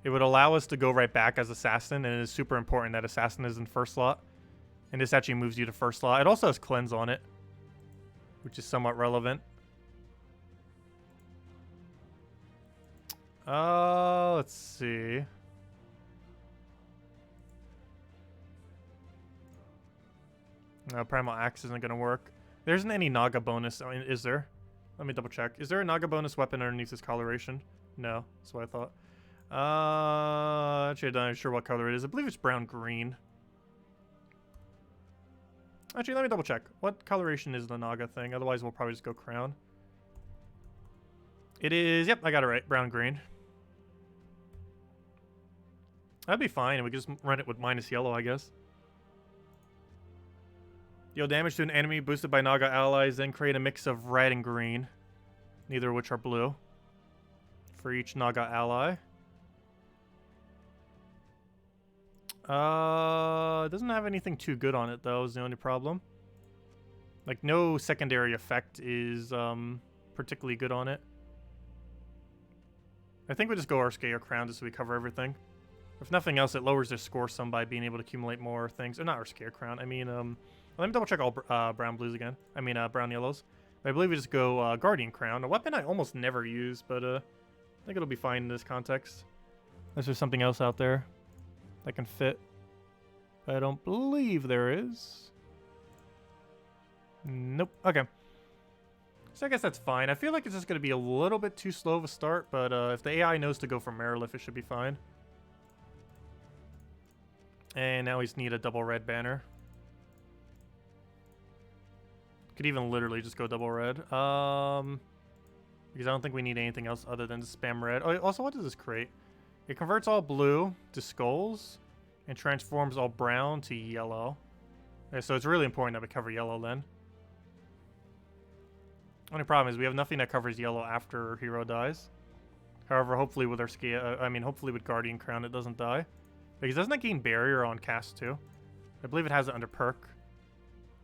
it would allow us to go right back as Assassin, and it is super important that Assassin is in first slot. And this actually moves you to first slot. It also has Cleanse on it, which is somewhat relevant. Let's see. No, Primal Axe isn't going to work. There isn't any Naga bonus, I mean, is there? Let me double check. Is there a Naga bonus weapon underneath this coloration? No, that's what I thought. Actually, I'm not sure what color it is. I believe it's brown-green. Actually, let me double check. What coloration is the Naga thing? Otherwise, we'll probably just go Crown. It is, yep, I got it right. Brown-green. That'd be fine. We could just run it with minus yellow, I guess. Deal damage to an enemy boosted by Naga allies, then create a mix of red and green, neither of which are blue, for each Naga ally. It doesn't have anything too good on it, though, is the only problem. Like, no secondary effect is particularly good on it. I think we just go Arskay or Crown just so we cover everything. If nothing else, it lowers their score some by being able to accumulate more things. Or not Arskay or Crown, I mean, let me double check all brown blues again. I mean, brown yellows. I believe we just go Guardian Crown, a weapon I almost never use, but I think it'll be fine in this context. Unless there's something else out there that can fit. I don't believe there is. Nope. Okay. So I guess that's fine. I feel like it's just going to be a little bit too slow of a start, but if the AI knows to go for Merilith, it should be fine. And now we just need a double red banner. Could even literally just go double red. Because I don't think we need anything else other than to spam red. Oh, also, what does this create? It converts all blue to skulls and transforms all brown to yellow. Okay, so it's really important that we cover yellow then. Only problem is we have nothing that covers yellow after hero dies. However, hopefully with our hopefully with Guardian Crown it doesn't die. Because doesn't it gain barrier on cast too? I believe it has it under perk.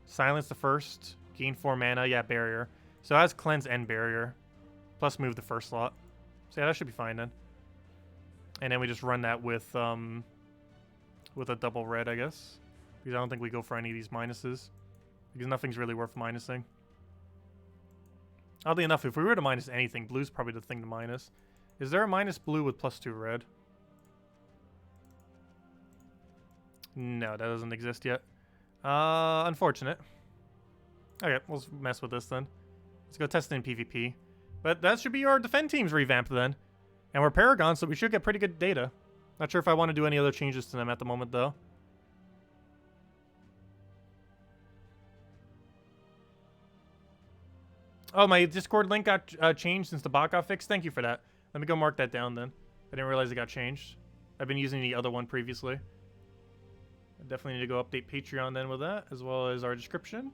Silence the first, gain 4 mana, yeah, barrier. So it has cleanse and barrier. Plus move the first slot. So yeah, that should be fine then. And then we just run that with a double red, I guess. Because I don't think we go for any of these minuses. Because nothing's really worth minusing. Oddly enough, if we were to minus anything, blue's probably the thing to minus. Is there a minus blue with +2 red? No, that doesn't exist yet. Unfortunate. Okay, we'll mess with this then. Let's go test it in PvP. But that should be our defend teams revamped then. And we're Paragon, so we should get pretty good data. Not sure if I want to do any other changes to them at the moment, though. Oh, my Discord link got changed since the bot got fixed. Thank you for that. Let me go mark that down then. I didn't realize it got changed. I've been using the other one previously. I definitely need to go update Patreon then with that, as well as our description.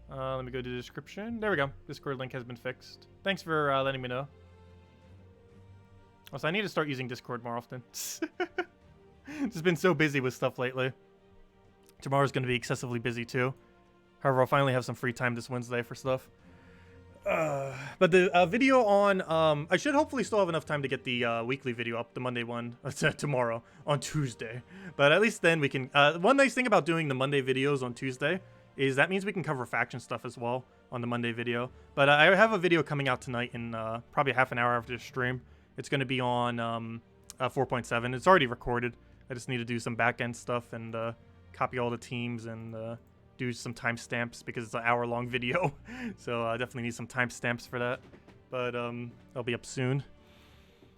Let me go to the description. There we go. Discord link has been fixed. Thanks for letting me know. Also, I need to start using Discord more often. Just been so busy with stuff lately. Tomorrow's going to be excessively busy too. However, I'll finally have some free time this Wednesday for stuff. But the video on, I should hopefully still have enough time to get the weekly video up, the Monday one, tomorrow, on Tuesday. But at least then we can, one nice thing about doing the Monday videos on Tuesday is that means we can cover faction stuff as well on the Monday video. But I have a video coming out tonight in probably half an hour after the stream. It's going to be on 4.7. It's already recorded. I just need to do some back-end stuff and copy all the teams and do some timestamps because it's an hour-long video. So I definitely need some timestamps for that. But that'll be up soon.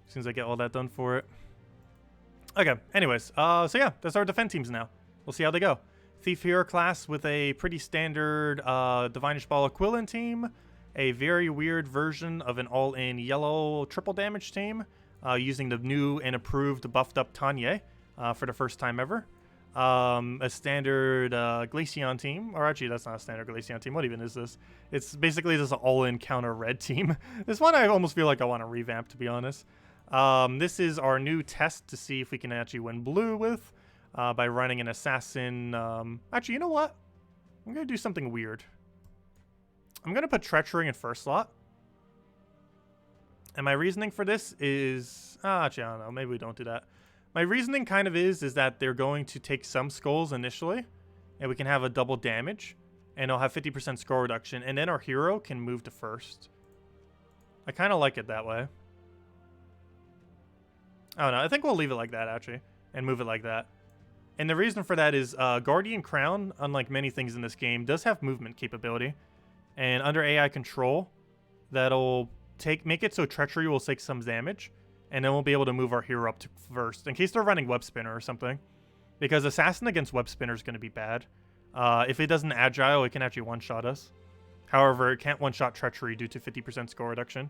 As soon as I get all that done for it. Okay, anyways. So yeah, that's our defend teams now. We'll see how they go. Thief Hero class with a pretty standard Divinish Ball Aquilin team. A very weird version of an all-in yellow triple damage team. Using the new and approved buffed up Tanya for the first time ever. A standard Glaceon team, or actually that's not a standard Glaceon team. What even is this? It's basically just an all-in counter red team. This one I almost feel like I want to revamp, to be honest. This is our new test to see if we can actually win blue with by running an assassin. Actually, you know what? I'm gonna do something weird. I'm gonna put treachery in first slot. And my reasoning for this is, actually I don't know. Maybe we don't do that. My reasoning kind of is that they're going to take some skulls initially, and we can have a double damage, and it'll have 50% skull reduction, and then our hero can move to first. I kind of like it that way. I don't know. I think we'll leave it like that, actually, and move it like that. And the reason for that is Guardian Crown, unlike many things in this game, does have movement capability. And under AI control, that'll make it so Treachery will take some damage. And then we'll be able to move our hero up to first, in case they're running Web Spinner or something. Because Assassin against Web Spinner is going to be bad. If it doesn't Agile, it can actually one-shot us. However, it can't one-shot Treachery due to 50% score reduction.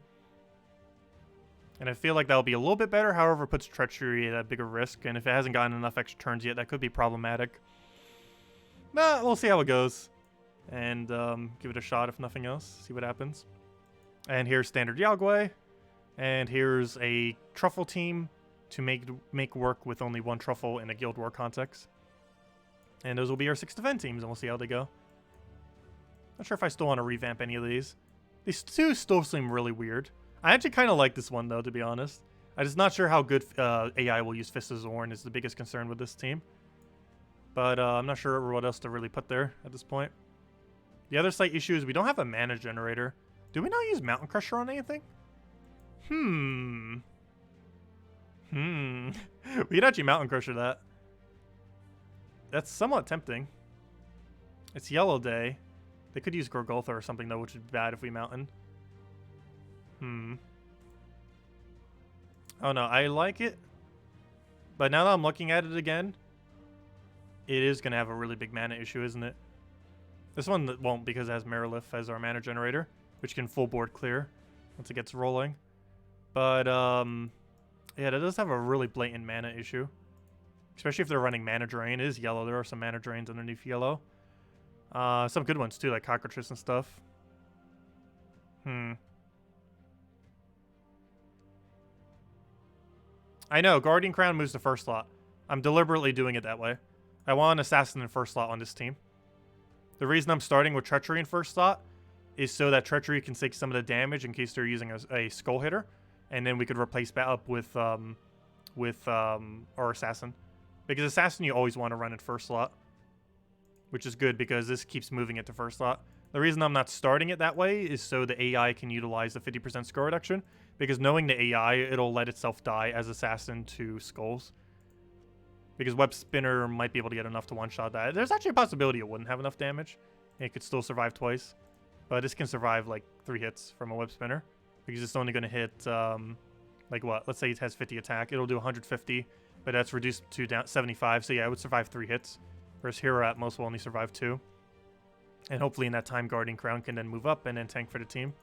And I feel like that'll be a little bit better, however, it puts Treachery at a bigger risk. And if it hasn't gotten enough extra turns yet, that could be problematic. But we'll see how it goes. And give it a shot if nothing else. See what happens. And here's standard Yagway. And here's a truffle team to make work with only one truffle in a Guild War context. And those will be our 6 defend teams, and we'll see how they go. Not sure if I still want to revamp any of these. These two still seem really weird. I actually kind of like this one, though, to be honest. I'm just not sure how good AI will use Fist of Zorn is the biggest concern with this team. But I'm not sure what else to really put there at this point. The other slight issue is we don't have a mana generator. Do we not use Mountain Crusher on anything? We could actually Mountain Crusher that. That's somewhat tempting. It's Yellow Day. They could use Gorgoltha or something, though, which would be bad if we Mountain. Oh, no. I like it. But now that I'm looking at it again, it is going to have a really big mana issue, isn't it? This one won't because it has Marilith as our mana generator, which can full board clear once it gets rolling. But, yeah, that does have a really blatant mana issue. Especially if they're running Mana Drain. It is yellow. There are some Mana Drains underneath yellow. Some good ones, too, like Cockroaches and stuff. I know, Guardian Crown moves to first slot. I'm deliberately doing it that way. I want an Assassin in first slot on this team. The reason I'm starting with Treachery in first slot is so that Treachery can take some of the damage in case they're using a Skull Hitter. And then we could replace that up with with, or Assassin. Because Assassin you always want to run at first slot. Which is good because this keeps moving it to first slot. The reason I'm not starting it that way is so the AI can utilize the 50% score reduction. Because knowing the AI, it'll let itself die as Assassin to Skulls. Because Web Spinner might be able to get enough to one-shot that. There's actually a possibility it wouldn't have enough damage. And it could still survive twice. But this can survive like 3 hits from a Web Spinner. Because it's only going to hit, like what? Let's say it has 50 attack. It'll do 150. But that's reduced to down 75. So yeah, it would survive 3 hits. Whereas Hero at most will only survive 2. And hopefully in that time, Guardian Crown can then move up and then tank for the team.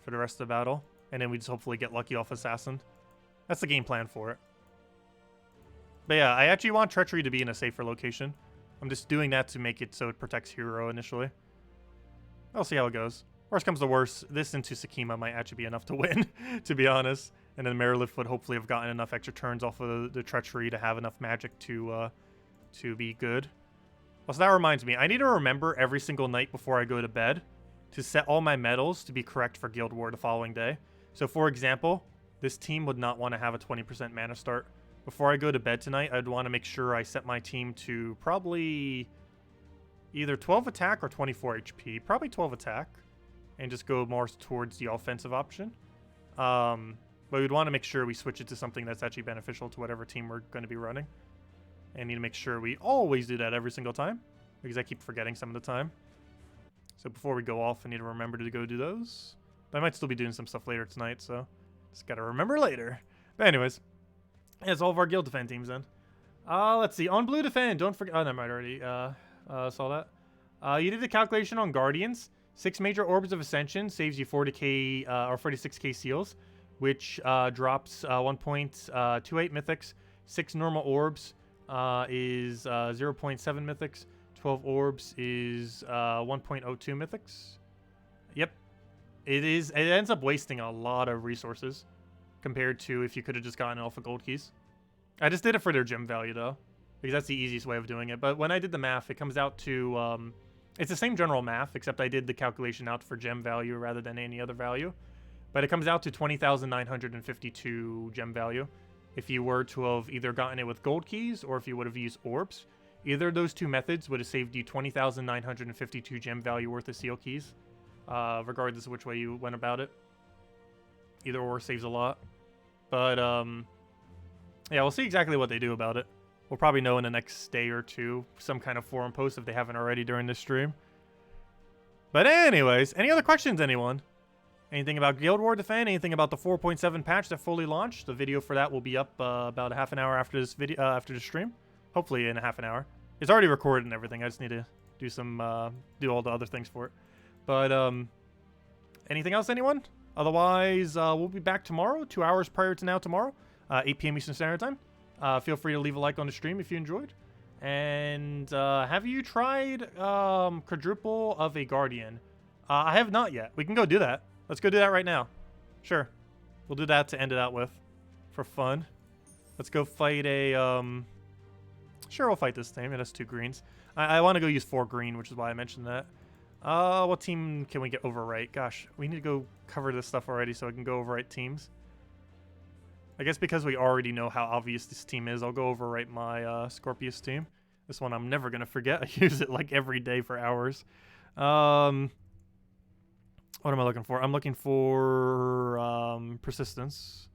For the rest of the battle. And then we just hopefully get lucky off Assassin. That's the game plan for it. But yeah, I actually want Treachery to be in a safer location. I'm just doing that to make it so it protects Hero initially. I'll see how it goes. Worst comes to worst, this into Sakima might actually be enough to win, to be honest. And then Marilith would hopefully have gotten enough extra turns off of the Treachery to have enough magic to be good. Also, that reminds me, I need to remember every single night before I go to bed to set all my medals to be correct for Guild War the following day. So for example, this team would not want to have a 20% mana start. Before I go to bed tonight, I'd want to make sure I set my team to probably either 12 attack or 24 HP. Probably 12 attack. And just go more towards the offensive option. But we'd want to make sure we switch it to something that's actually beneficial to whatever team we're going to be running. And need to make sure we always do that every single time. Because I keep forgetting some of the time. So before we go off, I need to remember to go do those. But I might still be doing some stuff later tonight, so just gotta remember later. But anyways. That's all of our guild defend teams then. Let's see. On blue defend, don't forget. Oh, never mind. Already saw that. You did the calculation on Guardians. 6 major orbs of ascension saves you 40k or 46k seals, which drops 1.28 mythics. 6 normal orbs is 0.7 mythics. 12 orbs is 1.02 mythics. Yep. It ends up wasting a lot of resources. Compared to if you could have just gotten alpha gold keys. I just did it for their gem value though. Because that's the easiest way of doing it. But when I did the math, it comes out to... it's the same general math, except I did the calculation out for gem value rather than any other value. But it comes out to 20,952 gem value. If you were to have either gotten it with gold keys or if you would have used orbs. Either of those two methods would have saved you 20,952 gem value worth of seal keys. Regardless of which way you went about it. Either or saves a lot. But, yeah, we'll see exactly what they do about it. We'll probably know in the next day or two. Some kind of forum post if they haven't already during this stream. But anyways, any other questions, anyone? Anything about Guild War Defend? Anything about the 4.7 patch that fully launched? The video for that will be up about a half an hour after this video, after the stream. Hopefully in a half an hour. It's already recorded and everything. I just need to do some, do all the other things for it. But, anything else, anyone? Otherwise, we'll be back tomorrow, 2 hours prior to now tomorrow, 8 p.m. Eastern Standard Time. Feel free to leave a like on the stream if you enjoyed. And have you tried quadruple of a Guardian? I have not yet. We can go do that. Let's go do that right now. Sure. We'll do that to end it out with. For fun. Let's go fight a... Sure, we'll fight this team. It has 2 greens. I want to go use 4 green, which is why I mentioned that. What team can we get overwrite? Gosh, we need to go cover this stuff already so I can go overwrite teams. I guess because we already know how obvious this team is, I'll go overwrite my Scorpius team. This one I'm never going to forget. I use it like every day for hours. What am I looking for? I'm looking for persistence.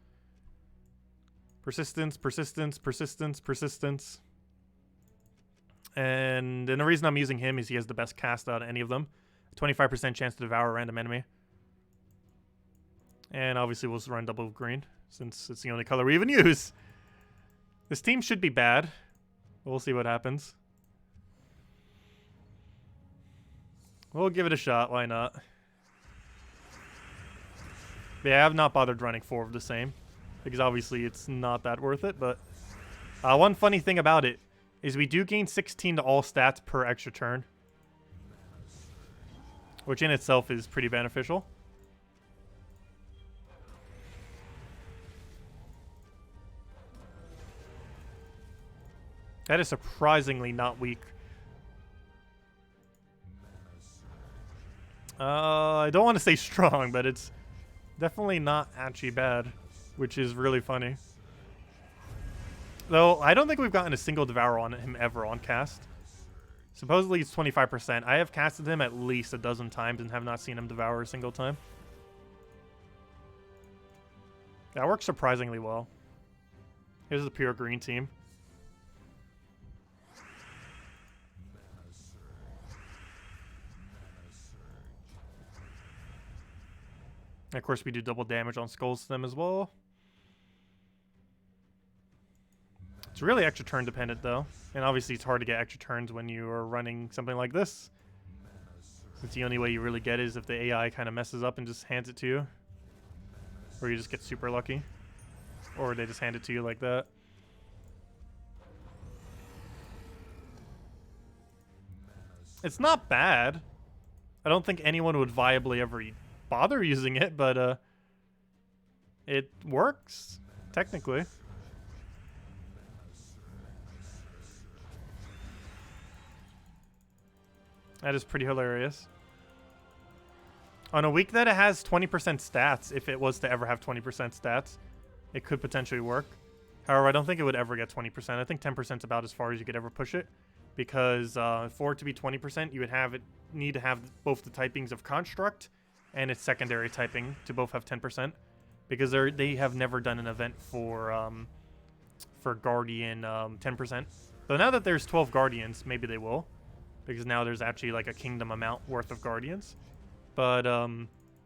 Persistence, persistence, persistence, persistence. And the reason I'm using him is he has the best cast out of any of them. 25% chance to devour a random enemy. And obviously we'll run double green, since it's the only color we even use. This team should be bad. We'll see what happens. We'll give it a shot, why not? But yeah, I have not bothered running 4 of the same. Because obviously it's not that worth it, but... one funny thing about it is we do gain 16 to all stats per extra turn. Which in itself is pretty beneficial. That is surprisingly not weak. I don't want to say strong, but it's definitely not actually bad, which is really funny. Though, I don't think we've gotten a single Devour on him ever on cast. Supposedly it's 25%. I have casted him at least a dozen times and have not seen him Devour a single time. That works surprisingly well. Here's the pure green team. And of course, we do double damage on skulls to them as well. It's really extra turn dependent though. And obviously it's hard to get extra turns when you are running something like this. It's the only way you really get is if the AI kind of messes up and just hands it to you. Or you just get super lucky. Or they just hand it to you like that. It's not bad. I don't think anyone would viably ever bother using it, but it works, technically. That is pretty hilarious. On a week that it has 20% stats, if it was to ever have 20% stats, it could potentially work. However, I don't think it would ever get 20%. I think 10% is about as far as you could ever push it. Because for it to be 20%, you would need to have both the typings of Construct and its secondary typing to both have 10%. Because they have never done an event for Guardian 10%. So now that there's 12 Guardians, maybe they will. Because now there's actually like a kingdom amount worth of Guardians. But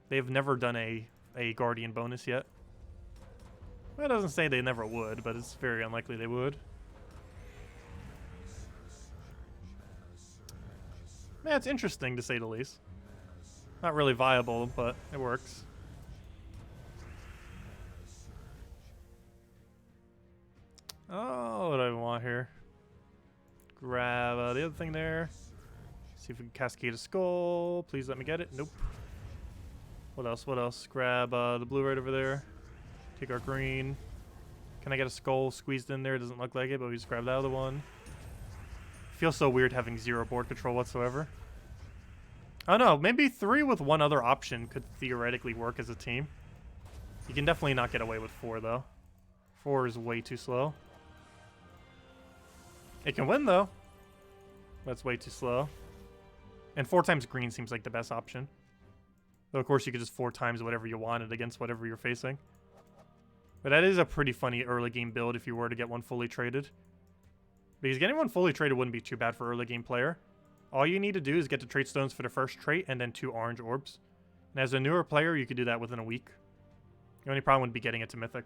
they've never done a Guardian bonus yet. Well, it doesn't say they never would, but it's very unlikely they would. Yeah, it's interesting to say the least. Not really viable, but it works. Oh, what do I want here? Grab the other thing there. See if we can cascade a skull. Please let me get it. Nope. What else? What else? Grab the blue right over there. Take our green. Can I get a skull squeezed in there? It doesn't look like it, but we just grab the other one. Feels so weird having 0 board control whatsoever. I don't know. Maybe 3 with one other option could theoretically work as a team. You can definitely not get away with 4, though. 4 is way too slow. It can win, though. That's way too slow. And 4 times green seems like the best option. Though, of course, you could just 4 times whatever you wanted against whatever you're facing. But that is a pretty funny early game build if you were to get one fully traded. Because getting one fully traded wouldn't be too bad for early game player. All you need to do is get the trait stones for the first trait and then 2 orange orbs. And as a newer player, you could do that within a week. The only problem would be getting it to Mythic.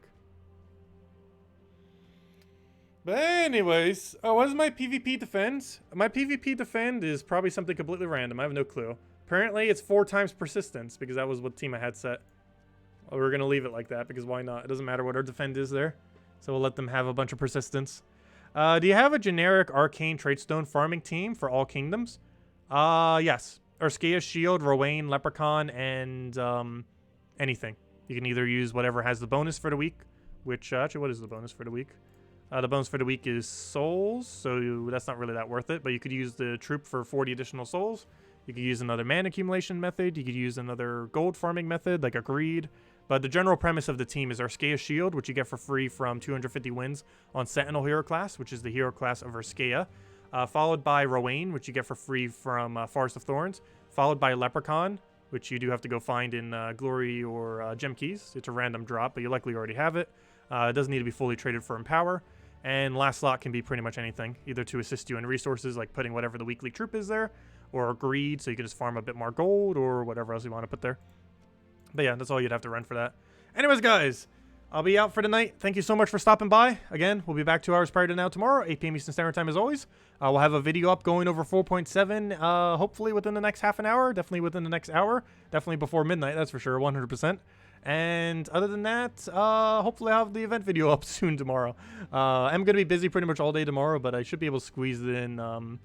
But anyways, what is my PvP defend? My PvP defend is probably something completely random. I have no clue. Apparently, it's 4 times persistence because that was what team I had set. Well, we're going to leave it like that because why not? It doesn't matter what our defend is there. So we'll let them have a bunch of persistence. Do you have a generic arcane tradestone farming team for all kingdoms? Yes. Urskea's Shield, Rowan, Leprechaun, and anything. You can either use whatever has the bonus for the week, which, actually, what is the bonus for the week? The bonus for the week is souls, so that's not really that worth it, but you could use the troop for 40 additional souls. You could use another mana accumulation method. You could use another gold farming method, like a greed. But the general premise of the team is Urskea's Shield, which you get for free from 250 wins on Sentinel hero class, which is the hero class of Urskea. Followed by Rowan, which you get for free from Forest of Thorns. Followed by Leprechaun, which you do have to go find in Glory or Gem Keys. It's a random drop, but you likely already have it. It doesn't need to be fully traded for Empower. And last slot can be pretty much anything, either to assist you in resources, like putting whatever the weekly troop is there, or greed, so you can just farm a bit more gold, or whatever else you want to put there. But yeah, that's all you'd have to run for that. Anyways, guys, I'll be out for tonight. Thank you so much for stopping by. Again, we'll be back 2 hours prior to now tomorrow, 8 p.m. Eastern Standard Time as always. We'll have a video up going over 4.7, hopefully within the next half an hour, definitely within the next hour, definitely before midnight, that's for sure, 100%. And other than that, hopefully I'll have the event video up soon tomorrow. I'm going to be busy pretty much all day tomorrow, but I should be able to squeeze it in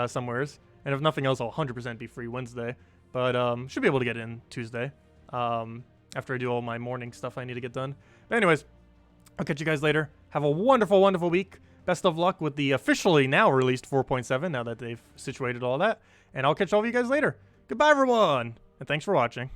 somewheres. And if nothing else, I'll 100% be free Wednesday. But should be able to get in Tuesday. After I do all my morning stuff I need to get done. But anyways, I'll catch you guys later. Have a wonderful, wonderful week. Best of luck with the officially now released 4.7, now that they've situated all that. And I'll catch all of you guys later. Goodbye, everyone. And thanks for watching.